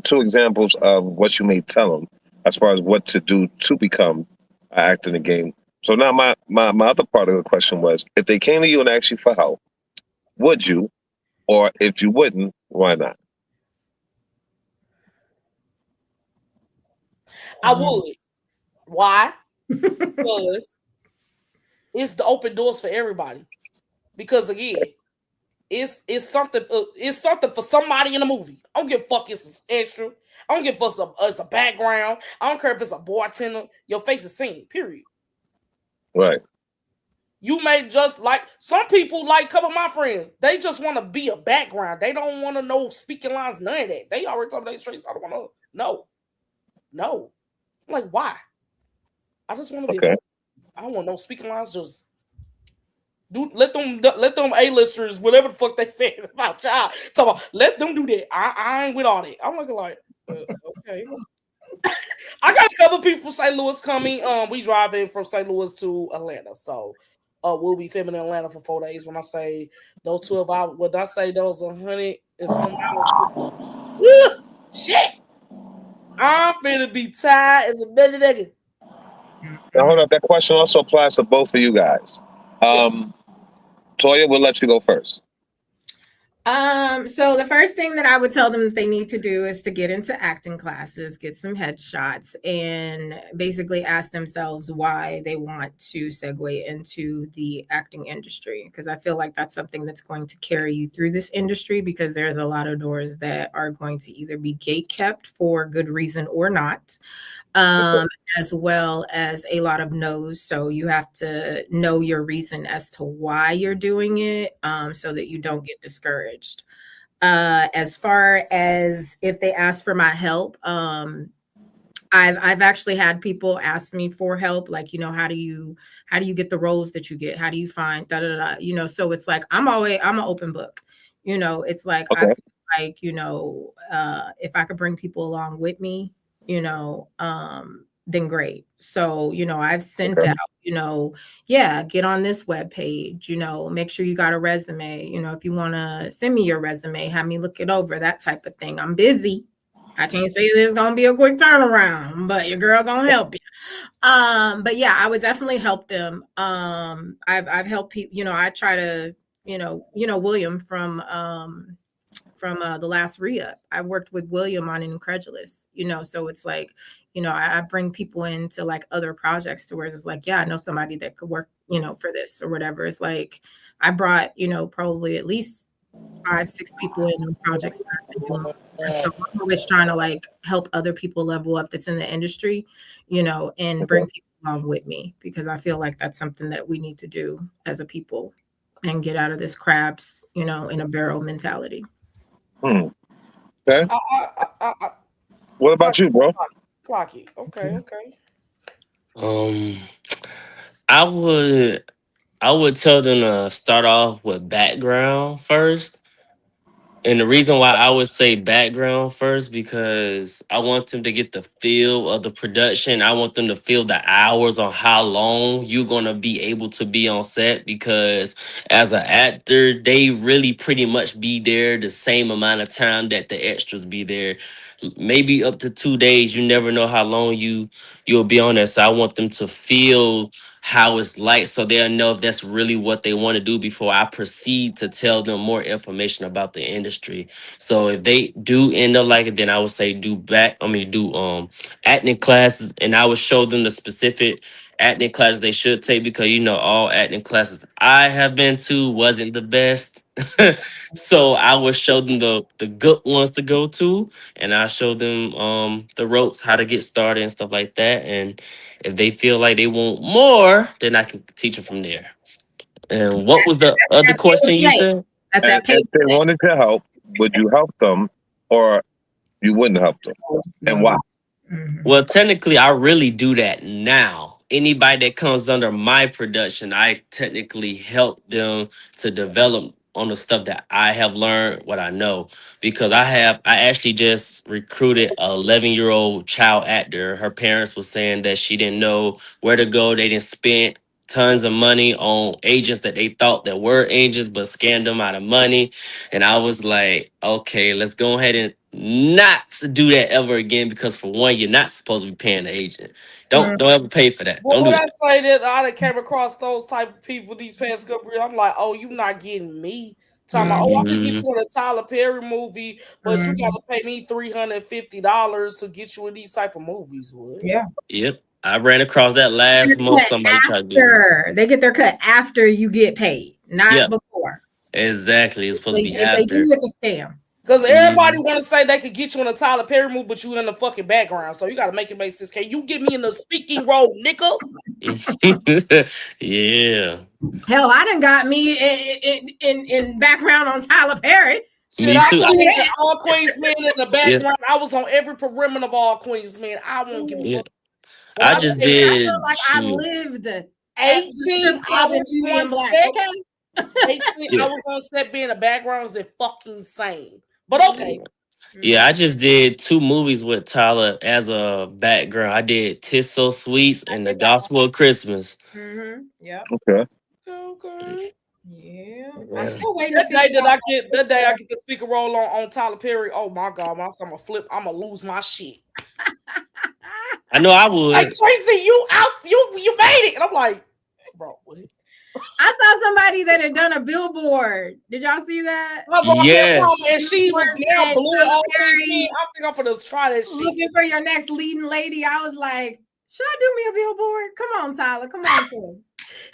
two examples of what you may tell them as far as what to do to become an actor in the game. So now my other part of the question was, if they came to you and asked you for help, would you? Or if you wouldn't, why not? I would. Why? Because it's the open doors for everybody. Because again, it's something for somebody in the movie. I don't give a fuck if it's extra. I don't give a fuck if it's a background. I don't care if it's a bartender. Your face is seen. Period. Right. You may just like some people, like a couple of my friends, they just want to be a background. They don't want to know speaking lines, none of that. They already told me they straight. So I don't want to know. No. I'm like, why? I just want to be Okay. I don't want no speaking lines. Just let them A-listers, whatever the fuck they said about y'all. Talk about, let them do that. I ain't with all that. I'm looking like, okay. I got a couple people from St. Louis coming. We driving from St. Louis to Atlanta, so we'll be filming in Atlanta for 4 days. When I say those 12 hours, when I say those 100 and some hours, shit, I'm finna be tired as a belly nigga. Now hold up. That question also applies to both of you guys. Toya, we'll let you go first. So the first thing that I would tell them that they need to do is to get into acting classes, get some headshots, and basically ask themselves why they want to segue into the acting industry. Because I feel like that's something that's going to carry you through this industry, because there's a lot of doors that are going to either be gate kept for good reason or not. As well as a lot of no's. So you have to know your reason as to why you're doing it, so that you don't get discouraged. As far as if they ask for my help, I've actually had people ask me for help, like, how do you get the roles that you get? How do you find da da da? So it's like I'm an open book. It's like I Okay. feel like, if I could bring people along with me, then great. So, I've sent Okay. out, get on this web page, make sure you got a resume. If you want to send me your resume, have me look it over, that type of thing. I'm busy. I can't say there's gonna be a quick turnaround, but your girl gonna help you. But yeah, I would definitely help them. I've helped people. I try to, William from the last re-up. I worked with William on Incredulous. So it's like, I bring people into like other projects to where it's like, yeah, I know somebody that could work, for this or whatever. It's like I brought, probably at least 5-6 people in projects that I've been doing. So I'm always trying to like help other people level up that's in the industry, and bring people along with me, because I feel like that's something that we need to do as a people and get out of this crabs, in a barrel mentality. Okay. I, What about you, bro? Clocky. Okay. I would tell them to start off with background first. And the reason why I would say background first, because I want them to get the feel of the production. I want them to feel the hours on how long you're going to be able to be on set. Because as an actor, they really pretty much be there the same amount of time that the extras be there. Maybe up to 2 days. You never know how long you'll be on there. So I want them to feel how it's like, so they'll know if that's really what they want to do before I proceed to tell them more information about the industry. So if they do end up like it, then I would say do acting classes, and I would show them the specific acting classes they should take, because all acting classes I have been to wasn't the best. So I would show them the good ones to go to, and I show them the ropes, how to get started and stuff like that. And if they feel like they want more, then I can teach them from there. And what was the other That pay question to you play. said? That's And that pay if they wanted to help, would you help them, or you wouldn't help them, and why? Well, technically, I really do that now. Anybody that comes under my production, I technically help them to develop on the stuff that I have learned, what I know, because I actually just recruited a 11-year-old child actor. Her parents were saying that she didn't know where to go. They didn't spend tons of money on agents that they thought that were agents but scammed them out of money. And I was like, okay, let's go ahead and not do that ever again, because for one, you're not supposed to be paying the agent. Don't ever pay for that. But Don't when do I that. say that I done came across those type of people these past couple years, I'm like, oh, you not getting me. Talking about, oh, I can get Mhm. you in a Tyler Perry movie, but you gotta pay me $350 to get you in these type of movies. What? Yeah. Yep. I ran across that last month. Somebody tried to do it. After they get their cut after you get paid, not Yep. before. Exactly. It's supposed to be If they do, after. it's a scam. Because everybody Mhm. want to say they could get you in a Tyler Perry movie, but you in the fucking background. So you got to make it make sense. Can you get me in the speaking role, nigga? Yeah. Hell, I done got me in background on Tyler Perry. Shit, Me I too. was in All Queens Men in the Yeah. background. I was on every perimeter of All Queens Men. I won't give a Yeah. fuck. When I I just said I feel did like I shoot. lived at the 18 strip club in hours Beauty on and Black. set, Okay. 18 Yeah. hours on set being a background is fucking insane. But okay. Yeah, I just did 2 movies with Tyler as a background. I did "Tis So Sweet" and "The Gospel of Christmas." Yep. Okay. Okay. Yeah. I'm Yeah. still waiting to That figure day that out. I get the speaker role on Tyler Perry. Oh my god, man, I'm gonna flip. I'm gonna lose my shit. I know I Like would. Tracy, you out, you made it, and I'm like, bro, what? I saw somebody that had done a billboard. Did y'all see that? Yes. And she was now Said blue. Tyler All Perry, I think I'm gonna try that shit. looking for your next leading lady. I was like, should I do me a billboard? Come on, Tyler. Come on, kid.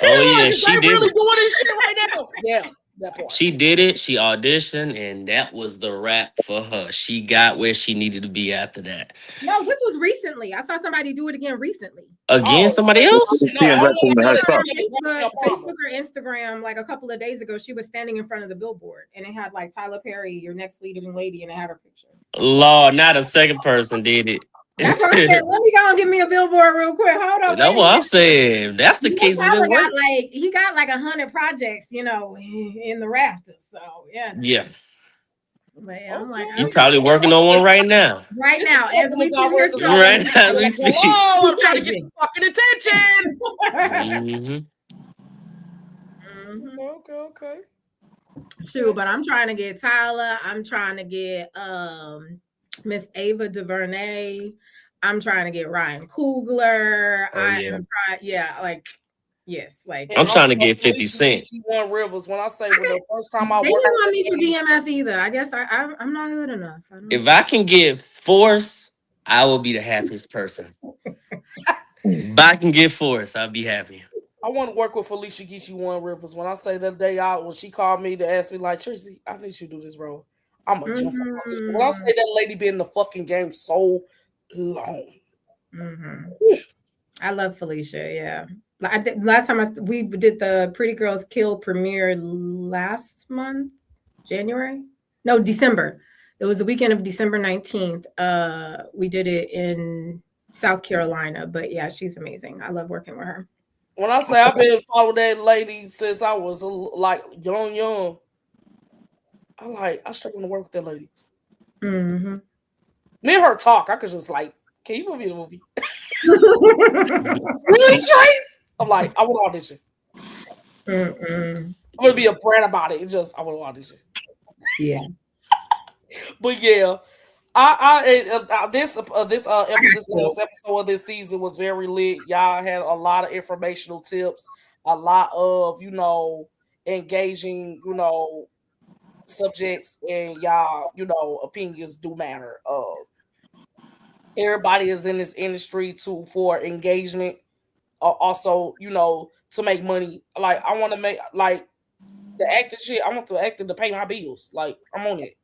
Oh yeah, Is she they did really it. doing this shit right now? Yeah, that part. She did it. She auditioned, and that was the wrap for her. She got where she needed to be after that. No, this was recently. I saw somebody do it again recently. Again, somebody I else? was seeing that in her On truck. Facebook or Instagram, like a couple of days ago, she was standing in front of the billboard and it had like Tyler Perry, your next leading lady, and it had her picture. Lord, not a second person did it. That's what I said. Let me go and give me a billboard real quick. Hold up. That's what I'm saying. That's the case. Tyler got he got like 100 projects, in the rafters. So yeah. Yeah. But yeah, I'm like, You probably working on one right now. Right now, as we sit here talking, Right now, as we speak. Hello, I'm trying to get some fucking attention. Okay. Shoot, but I'm trying to get Tyler. I'm trying to get Miss Ava DuVernay. I'm trying to get Ryan Coogler. I'm trying, I'm trying to get 50 Cent. One Rivers. When I say the first time I they worked, didn't want me for BMF either. I guess I'm not good enough. If I can get Force, I will be the happiest person. If I can get Force, I'll be happy. I want to work with Felicia Geechee One Rivers. When I say that day out, when she called me to ask me, like, Tracy, I need you to do this role. I'm a jump. When I say that lady been in the fucking game so long. I love Felicia. Yeah. I think last time we did the Pretty Girls Kill premiere last month, December. It was the weekend of December 19th. We did it in South Carolina, but yeah, she's amazing. I love working with her. When I say I've been following that lady since I was like young, I struggle to work with that lady. Me and her talk. I could just like, can you put me in a movie? Really, Trace? I'm like, I want to audition. I'm gonna be a brat about it. I want to audition. Yeah. But yeah, this last episode of this season was very lit. Y'all had a lot of informational tips, a lot of engaging subjects, and y'all opinions do matter. Everybody is in this industry for engagement, also to make money. Like I want to make the acting shit. I want the acting to pay my bills. Like I'm on it.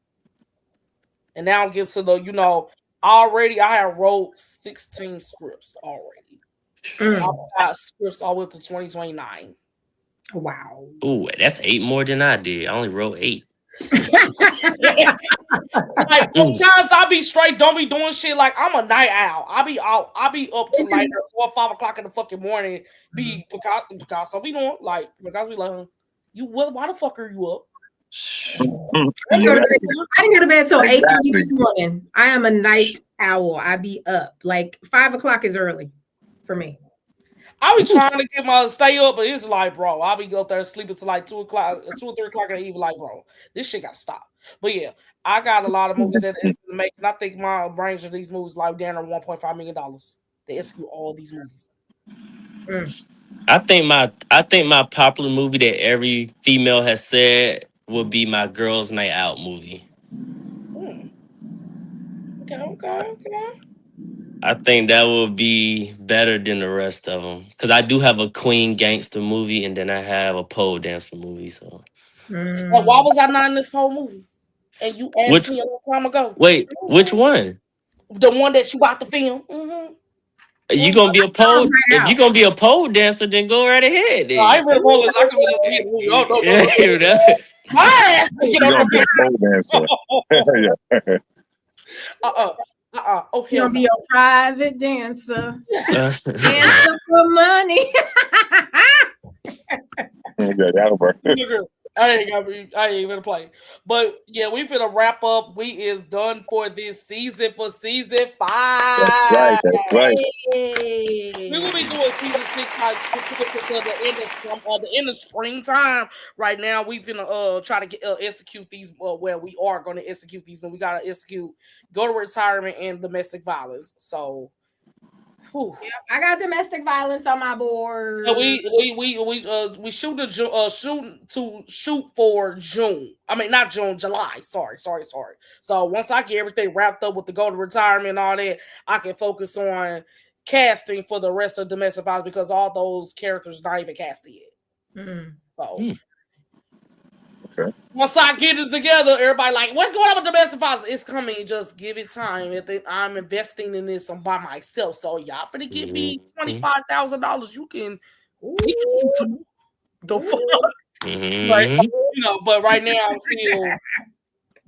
And now I'm getting to the, already I have wrote 16 scripts already. I've got scripts all the way to 2029. Wow. Ooh, that's 8 more than I did. I only wrote 8. Like sometimes I'll be straight, don't be doing shit. Like I'm a night owl. I'll be up to like 4 or 5 o'clock in the fucking morning. Because some be doing because we like, you why the fuck are you up? I didn't go to bed till 8:30 this Exactly. morning. I am a night owl. I be up. Like 5 o'clock is early for me. I be trying to get my stay up, but it's like, bro, I'll be go there sleeping till like 2 or 3 o'clock in the evening. Like, bro, this shit gotta stop. But yeah, I got a lot of movies that is making. I think my range of these movies like down to $1.5 million. They execute all these movies. I think my popular movie that every female has said would be my girls' night out movie. Okay. I think that would be better than the rest of them because I do have a Queen gangster movie and then I have a pole dancer movie. So, But why was I not in this whole movie? And you asked me a long time ago. Wait, which one? The one that you about to film. Mm-hmm. You gonna be a pole? If you gonna be a pole dancer, then go right ahead. Then. No, I ain't really pole dancer. I can be just be in the movie. Oh no. My ass get on the dancer. Oh, you'll be a private dancer. Dancer for money. That'll work. I ain't even play. But yeah, we finna wrap up. We is done for this season for season 5. That's right. We will be doing season 6 like until the end of springtime. Right now, we finna try to get execute these. Where we are going to execute these, but we gotta execute go to retirement and domestic violence. So. Yeah, I got domestic violence on my board. We shoot for June. I mean, not June, July. Sorry. So once I get everything wrapped up with the go to retirement and all that, I can focus on casting for the rest of domestic violence because all those characters not even casted yet. So. Okay. Once I get it together, everybody like, what's going on with domestic violence? It's coming. Just give it time. I'm investing in this by myself. So y'all finna give me $25,000. You can the fuck. But right now I'm still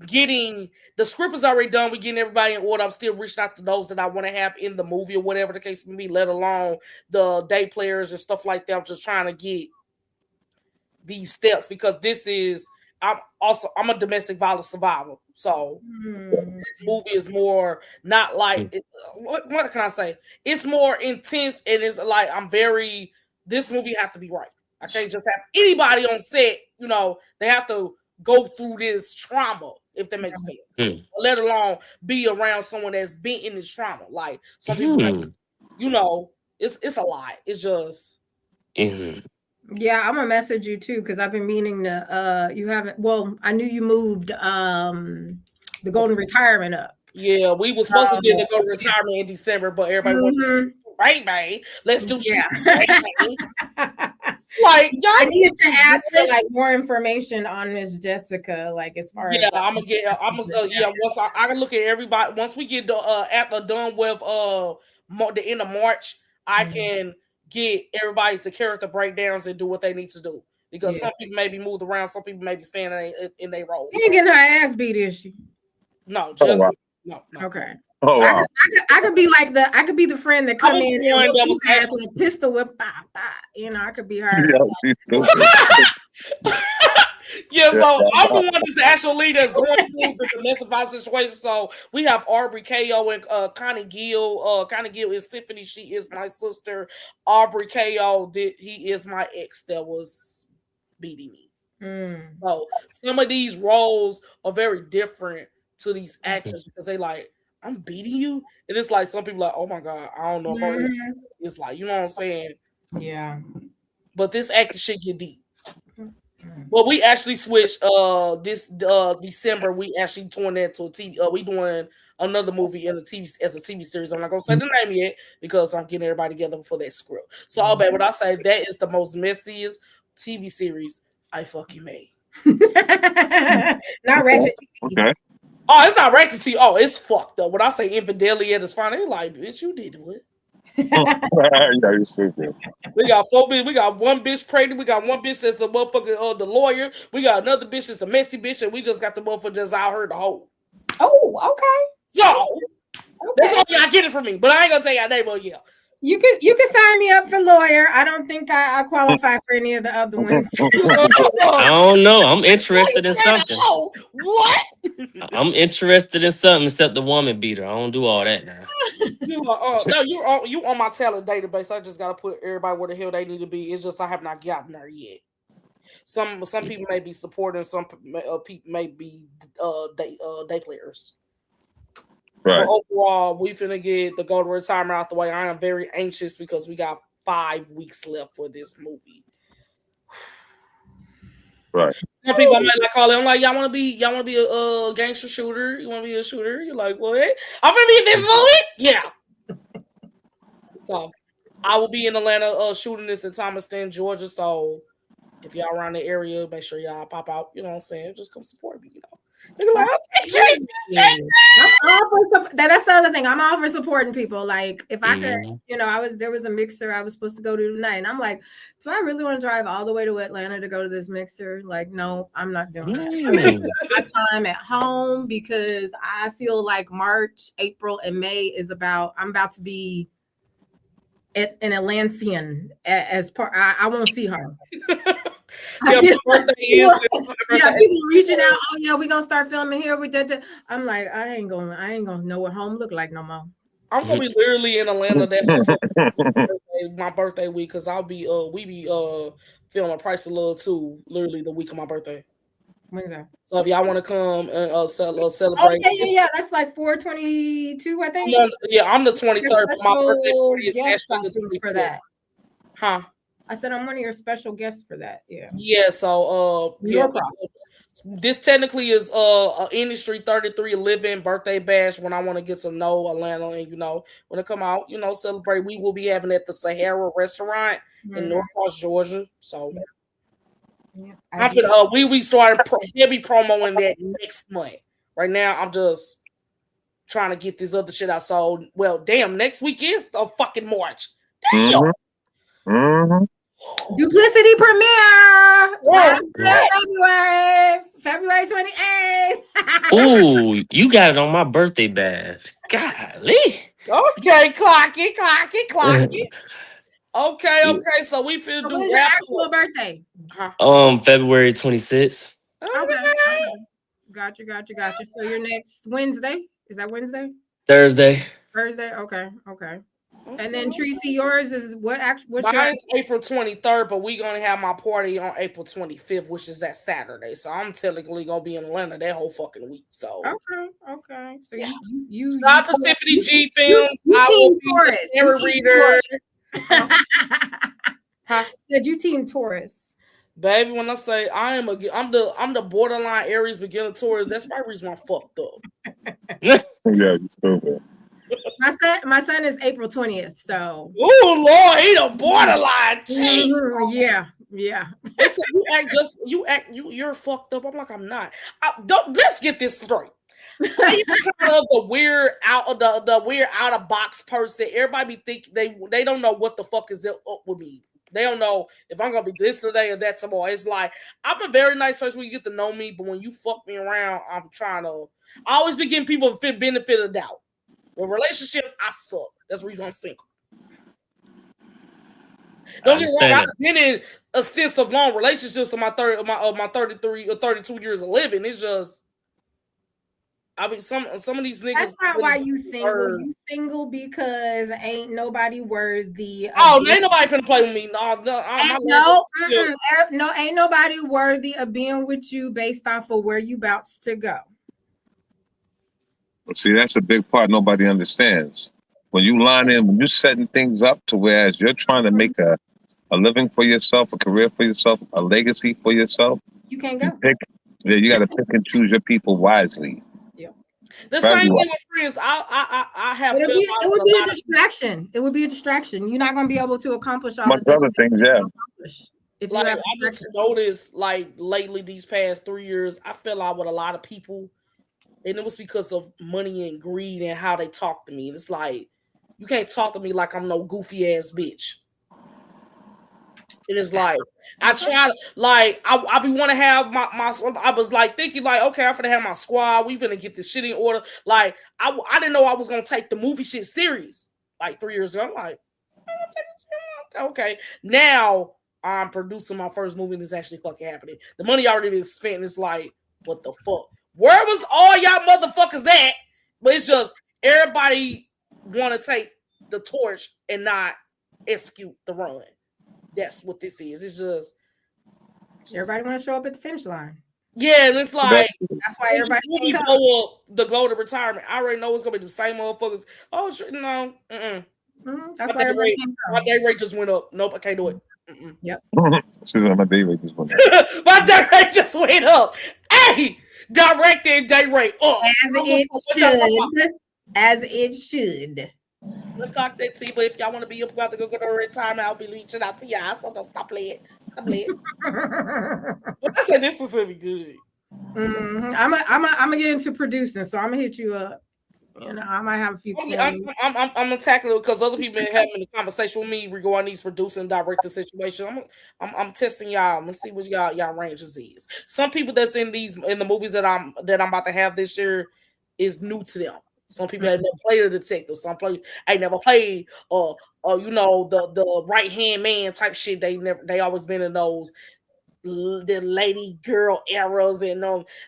getting the script is already done. We're getting everybody in order. I'm still reaching out to those that I want to have in the movie or whatever the case may be, let alone the day players and stuff like that. I'm just trying to get these steps because I'm a domestic violence survivor. So this movie is more not like what can I say? It's more intense and it's like this movie have to be right. I can't just have anybody on set, they have to go through this trauma, if that makes sense. Let alone be around someone that's been in this trauma. Like some people it's a lot. It's just Yeah, I'm gonna message you too because I've been meaning to. You haven't. Well, I knew you moved the golden retirement up. Yeah, we were supposed to get the golden retirement in December, but everybody wanted right, man. Let's do shit. Like y'all I needed to ask for like more information on Miss Jessica, like as far as I'm gonna once I can look at everybody once we get after done with the end of March, I can get everybody's the character breakdowns and do what they need to do. Because some people may be moved around, some people may be staying in their roles. She ain't getting her ass beat, is she? No, no. Okay. Oh wow. I could be like I could be the friend that come in and whip ass with a pistol whip. I could be her. So I'm the one that's the actual lead that's going through the domestic violence situation. So we have Aubrey Ko and Connie Gill. Connie Gill is Tiffany. She is my sister. Aubrey Ko, he is my ex that was beating me. So some of these roles are very different to these actors because they like, I'm beating you. And it's like some people like, oh my God, I don't know if it's like, you know what I'm saying? Yeah. But this acting should get deep. Well, we actually switched this December. We actually turned that to a TV. We doing another movie in a TV as a TV series. I'm not gonna say the name yet because I'm getting everybody together for that script. So I'll bet when I say that is the most messiest TV series I fucking made. Not Ratchet TV. Okay. Oh, it's not Ratchet TV. Oh, it's fucked up. When I say infidelity at its final, they're like, bitch, you did what? Yeah, you're stupid. We got 4 bitches. We got one bitch pregnant. We got one bitch that's the motherfucker, the lawyer. We got another bitch that's a messy bitch, and we just got the motherfucker that's out here the whole. Oh, okay. So that's all y'all get it from me. But I ain't gonna tell y'all name. But yeah. You can sign me up for lawyer. I don't think I qualify for any of the other ones. I don't know. I'm interested in something. What? I'm interested in something except the woman beater. I don't do all that now. No, you on my talent database. I just gotta put everybody where the hell they need to be. It's just I have not gotten there yet. Some people may be supporting, some people may be day players. Right. But overall, we finna get the go to retirement out the way. I am very anxious because we got 5 weeks left for this movie. Right. Some people might not call it. I'm like, y'all want to be a gangster shooter? You want to be a shooter? You're like, what? I'm gonna be in this movie? Yeah. So I will be in Atlanta shooting this in Thomaston, Georgia. So if y'all around the area, make sure y'all pop out. You know what I'm saying? Just come support me. You know. Like, that's the other thing. I'm all for supporting people. Like if I could, you know, there was a mixer I was supposed to go to tonight, and I'm like, do I really want to drive all the way to Atlanta to go to this mixer? Like, no, I'm not doing that. I'm gonna spend my time at home because I feel like March, April, and May I'm about to be an Atlantean as part. I won't see her. People reaching out. Oh yeah, we're gonna start filming here. We did. I'm like, I ain't gonna know what home look like no more. I'm gonna be literally in Atlanta that my birthday week because we be filming Price of Love 2 literally the week of my birthday. When's that? So if y'all want to come and celebrate, oh yeah, that's like 4/22, I think. I'm the 23rd. My birthday guest, I think, for that. Huh? I said I'm one of your special guests for that. Yeah. Yeah. So this technically is industry 33 living birthday bash when I want to get to know Atlanta and when it come out, celebrate. We will be having at the Sahara restaurant in Norcross, Georgia. So we started heavy promoing that next month. Right now I'm just trying to get this other shit out. So next week is the fucking March. Damn. Duplicity premiere February 28th. Ooh, you got it on my birthday badge. Golly. Okay, clock it. Okay. So we feel do your actual birthday. February 26th. Okay. Got you. So your next Wednesday? Is that Wednesday? Thursday. Okay. And then Tracy, yours is what's Mine's April 23rd, but we're gonna have my party on April 25th, which is that Saturday. So I'm technically gonna be in Atlanta that whole fucking week. So okay. So you shout out to Tiffany G Films. I will be the reader. Did you team Taurus? Baby, when I say I'm the borderline Aries beginner Taurus, that's my reason I'm fucked up. Yeah, it's stupid. My son is April 20th, so. Oh Lord, he the borderline. Yeah. You're fucked up. I'm like, I'm not. Let's get this straight. I'm kind of the weird out of box person. Everybody be thinking they don't know what the fuck is up with me. They don't know if I'm gonna be this today or that tomorrow. It's like I'm a very nice person when you get to know me, but when you fuck me around, I always be giving people the benefit of the doubt. With relationships, I suck. That's the reason I'm single. Don't get me wrong, I've been in extensive long relationships in my 33 or 32 years of living. It's just some of these niggas. That's not why you single. You single because ain't nobody worthy. Ain't nobody finna play with me. No, ain't nobody worthy of being with you based off of where you bouts to go. See, that's a big part nobody understands. When you when you're setting things up to whereas you're trying to make a living for yourself, a career for yourself, a legacy for yourself, you can't go. You got to pick and choose your people wisely. Yeah. The same thing with friends. I have. It would be a distraction. It would be a distraction. You're not going to be able to accomplish all the other things. Yeah. If I just noticed, lately, these past 3 years, I fell out with a lot of people. And it was because of money and greed and how they talk to me. It's like, you can't talk to me like I'm no goofy ass bitch. It is like, I try to, I be want to have my, I was thinking okay, I'm going to have my squad. We finna get this shit in order. I didn't know I was going to take the movie shit serious 3 years ago. I'm like, Okay, now I'm producing my first movie and it's actually fucking happening. The money already been spent. It's like, what the fuck? Where was all y'all motherfuckers at? But it's just everybody want to take the torch and not execute the run. That's what this is. It's just Everybody want to show up at the finish line. yeah, and it's like that's why everybody movie blow up the glow to retirement. I already know it's gonna be the same motherfuckers. Oh shit, no. That's why everybody came my day rate just went up. Nope, I can't do it. Yep. She's on my day rate just went up. My day rate just went up. Hey, directing day rate up. As it should. Let's talk that tea, but if y'all want to be about to go to retirement, I'll be reaching out to y'all. So don't stop playing. Stop playing. But I said this is gonna be good. I'm gonna get into producing, so I'm gonna hit you up. You know, I might have a few. I'm gonna tackle it because other people been having a conversation with me regarding these producing and directing situation. I'm testing y'all. I'm gonna see what y'all ranges is. Some people that's in the movies that I'm about to have this year is new to them. Some people have never played a detective. Some play ain't never played you know the right hand man type shit. They always been in those the lady girl eras and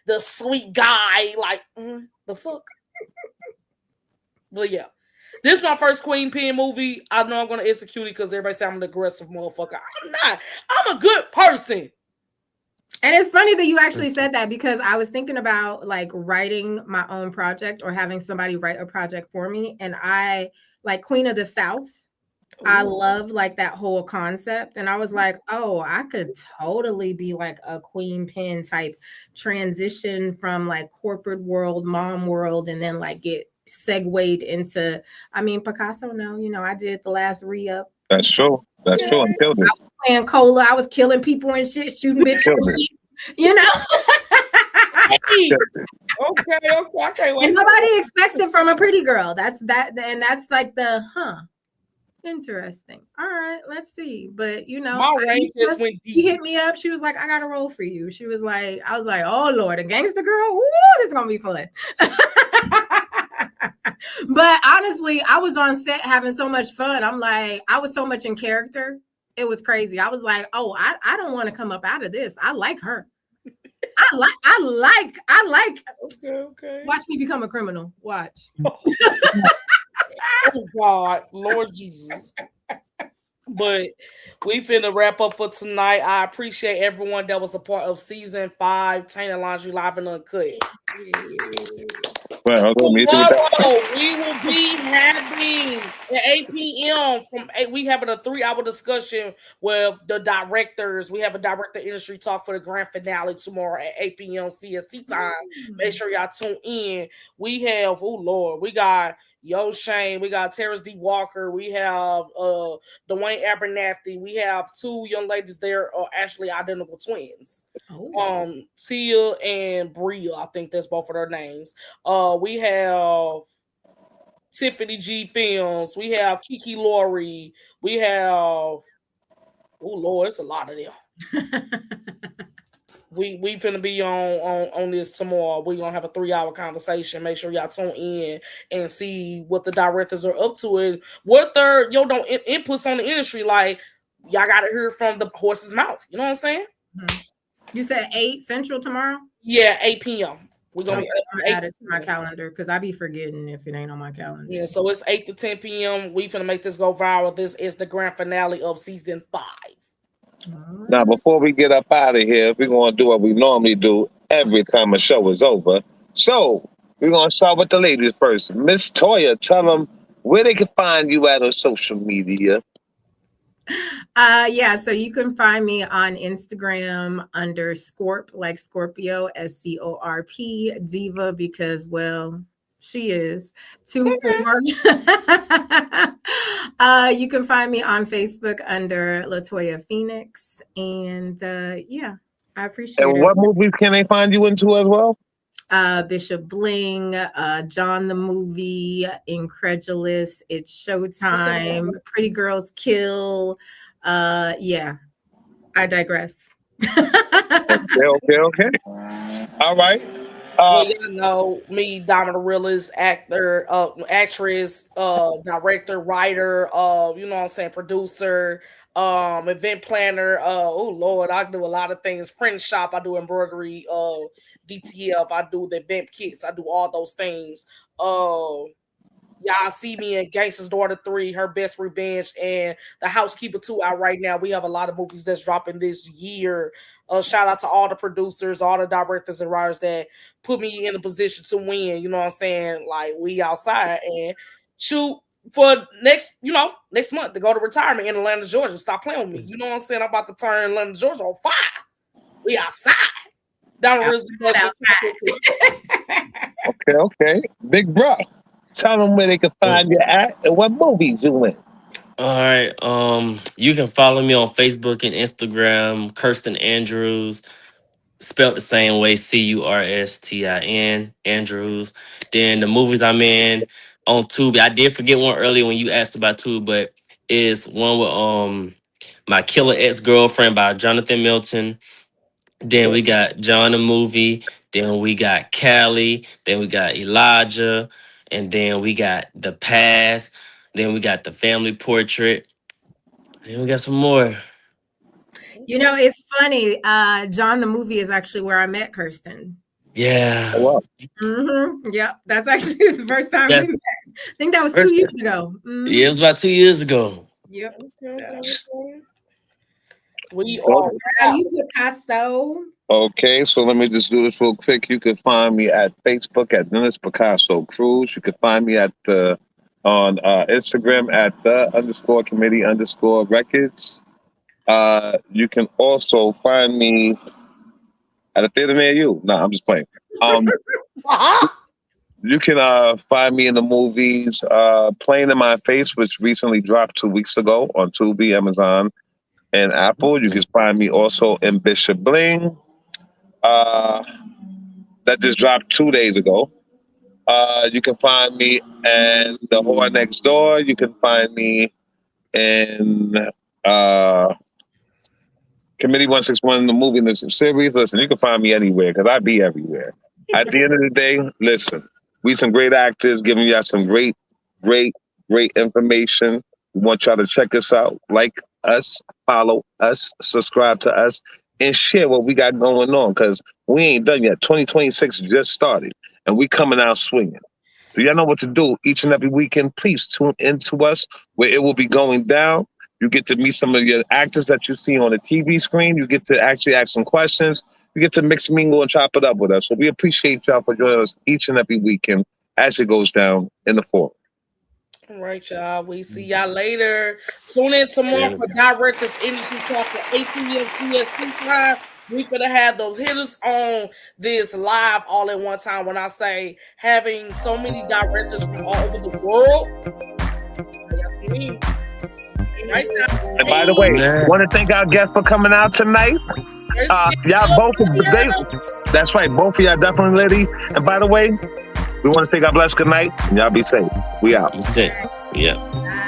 the sweet guy like the fuck. But yeah, this is my first Queen Pen movie. I know I'm gonna execute it because everybody say I'm an aggressive motherfucker. I'm not. I'm a good person. And it's funny that you actually said that because I was thinking about like writing my own project or having somebody write a project for me. And I like Queen of the South. Ooh. I love like that whole concept. And I was like, oh, I could totally be like a Queen Pen type transition from like corporate world, mom world, and then like get segued into, I mean, Picasso, no, you know, I did the last re-up. That's true. That's true. I killed it. I was playing cola. I was killing people and shit, shooting bitches and shit, you know. Okay. And nobody expects it from a pretty girl. That's like the interesting. All right, let's see. But you know, she hit me up. She was like, I got a role for you. She was like, I was like, oh Lord, a gangster girl. Woo, this is gonna be fun. But honestly, I was on set having so much fun. I'm like, I was so much in character. It was crazy. I was like, oh, I don't want to come up out of this. I like her. I like. Okay. Watch me become a criminal. Watch. Oh God, Lord Jesus. But we finna wrap up for tonight. I appreciate everyone that was a part of season 5, Tainted Laundry Live and Uncut. Well, tomorrow, we will be having at 8 p.m. we having a 3-hour discussion with the directors. We have a director industry talk for the grand finale tomorrow at 8 p.m. CST time. Make sure y'all tune in. We have, oh Lord, we got Yo Shane, we got Terrence D. Walker, we have Dwayne Abernathy, we have 2 young ladies there are actually identical twins. Tia and Bria, I think that's both of their names. We have Tiffany G Films, we have Kiki Laurie, we have oh Lord, it's a lot of them. We finna be on this tomorrow. We're gonna have a 3-hour conversation. Make sure y'all tune in and see what the directors are up to and what their inputs on the industry. Like y'all gotta hear from the horse's mouth. You know what I'm saying? You said 8 Central tomorrow? Yeah, 8 p.m. We're gonna add it to my calendar because I be forgetting if it ain't on my calendar. Yeah, so it's 8 to 10 p.m. We finna make this go viral. This is the grand finale of season 5. Now, before we get up out of here, we're going to do what we normally do every time a show is over. So, we're going to start with the ladies first. Miss Toya, tell them where they can find you at on social media. Yeah, so you can find me on Instagram under Scorp, like Scorpio, SCORP, Diva, because, well, she is 24. You can find me on Facebook under LaToya Phoenix. And yeah, I appreciate it. And what movies can they find you into as well? Bishop Bling, John the Movie, Incredulous, It's Showtime, Pretty Girls Kill. Yeah, I digress. Okay. All right. Well, Uh, y'all know me, Dominic Realist, actor, actress, director, writer, you know what I'm saying, producer, event planner. Oh Lord, I do a lot of things. Print shop, I do embroidery, DTF, I do the event kits, I do all those things. Y'all see me in Gangsta's Daughter 3, Her Best Revenge, and The Housekeeper 2 out right now. We have a lot of movies that's dropping this year. Shout out to all the producers, all the directors and writers that put me in a position to win. You know what I'm saying? Like, we outside and shoot for next month to go to retirement in Atlanta, Georgia. Stop playing with me. You know what I'm saying? I'm about to turn Atlanta, Georgia on fire. We outside. Down the river. okay. Big bro. Tell them where they can find you at and what movies you in. All right. You can follow me on Facebook and Instagram, Curstin Andrews, spelled the same way, Curstin Andrews. Then the movies I'm in on Tubi. I did forget one earlier when you asked about Tubi, but it's one with My Killer Ex-Girlfriend by Jonathan Milton. Then we got John the movie. Then we got Callie. Then we got Elijah. And then we got The Past. Then we got The Family Portrait. And we got some more. You know, it's funny. John the movie is actually where I met Curstin. Yeah. Oh, wow. Yep, that's actually the first time we met. I think that was 2 years ago. Yeah, it was about 2 years ago. Yep. We are You Picasso. Okay, so let me just do this real quick. You can find me at Facebook at Dennis Picasso Cruz. You can find me at on Instagram at _committee_records. You can also find me at a theater near you. No, I'm just playing. You can find me in the movies Playing in My Face, which recently dropped 2 weeks ago on Tubi, Amazon, and Apple. You can find me also in Bishop Bling. That just dropped 2 days ago. You can find me in The Whore Next Door. You can find me in Committee 161, the movie and the series. Listen, you can find me anywhere because I be everywhere. At the end of the day, listen, we some great actors giving y'all some great information. We want y'all to check us out, like us, follow us, subscribe to us, and share what we got going on because we ain't done yet. 2026 just started, and we coming out swinging. So y'all know what to do each and every weekend. Please tune into us where it will be going down. You get to meet some of your actors that you see on the TV screen. You get to actually ask some questions. You get to mix, mingle, and chop it up with us. So we appreciate y'all for joining us each and every weekend as it goes down in the forum. all right, y'all. We see y'all later. Tune in tomorrow for Directors Industry Talk at 8 p.m. CST time. We could have had those hitters on this live all at one time. When I say having so many directors from all over the world, that's me. Right now. And by the way, want to thank our guests for coming out tonight. Y'all both, that's right, both of y'all definitely ready. And by the way, we want to say God bless, good night, and y'all be safe. We out. Be safe. Yeah. Bye.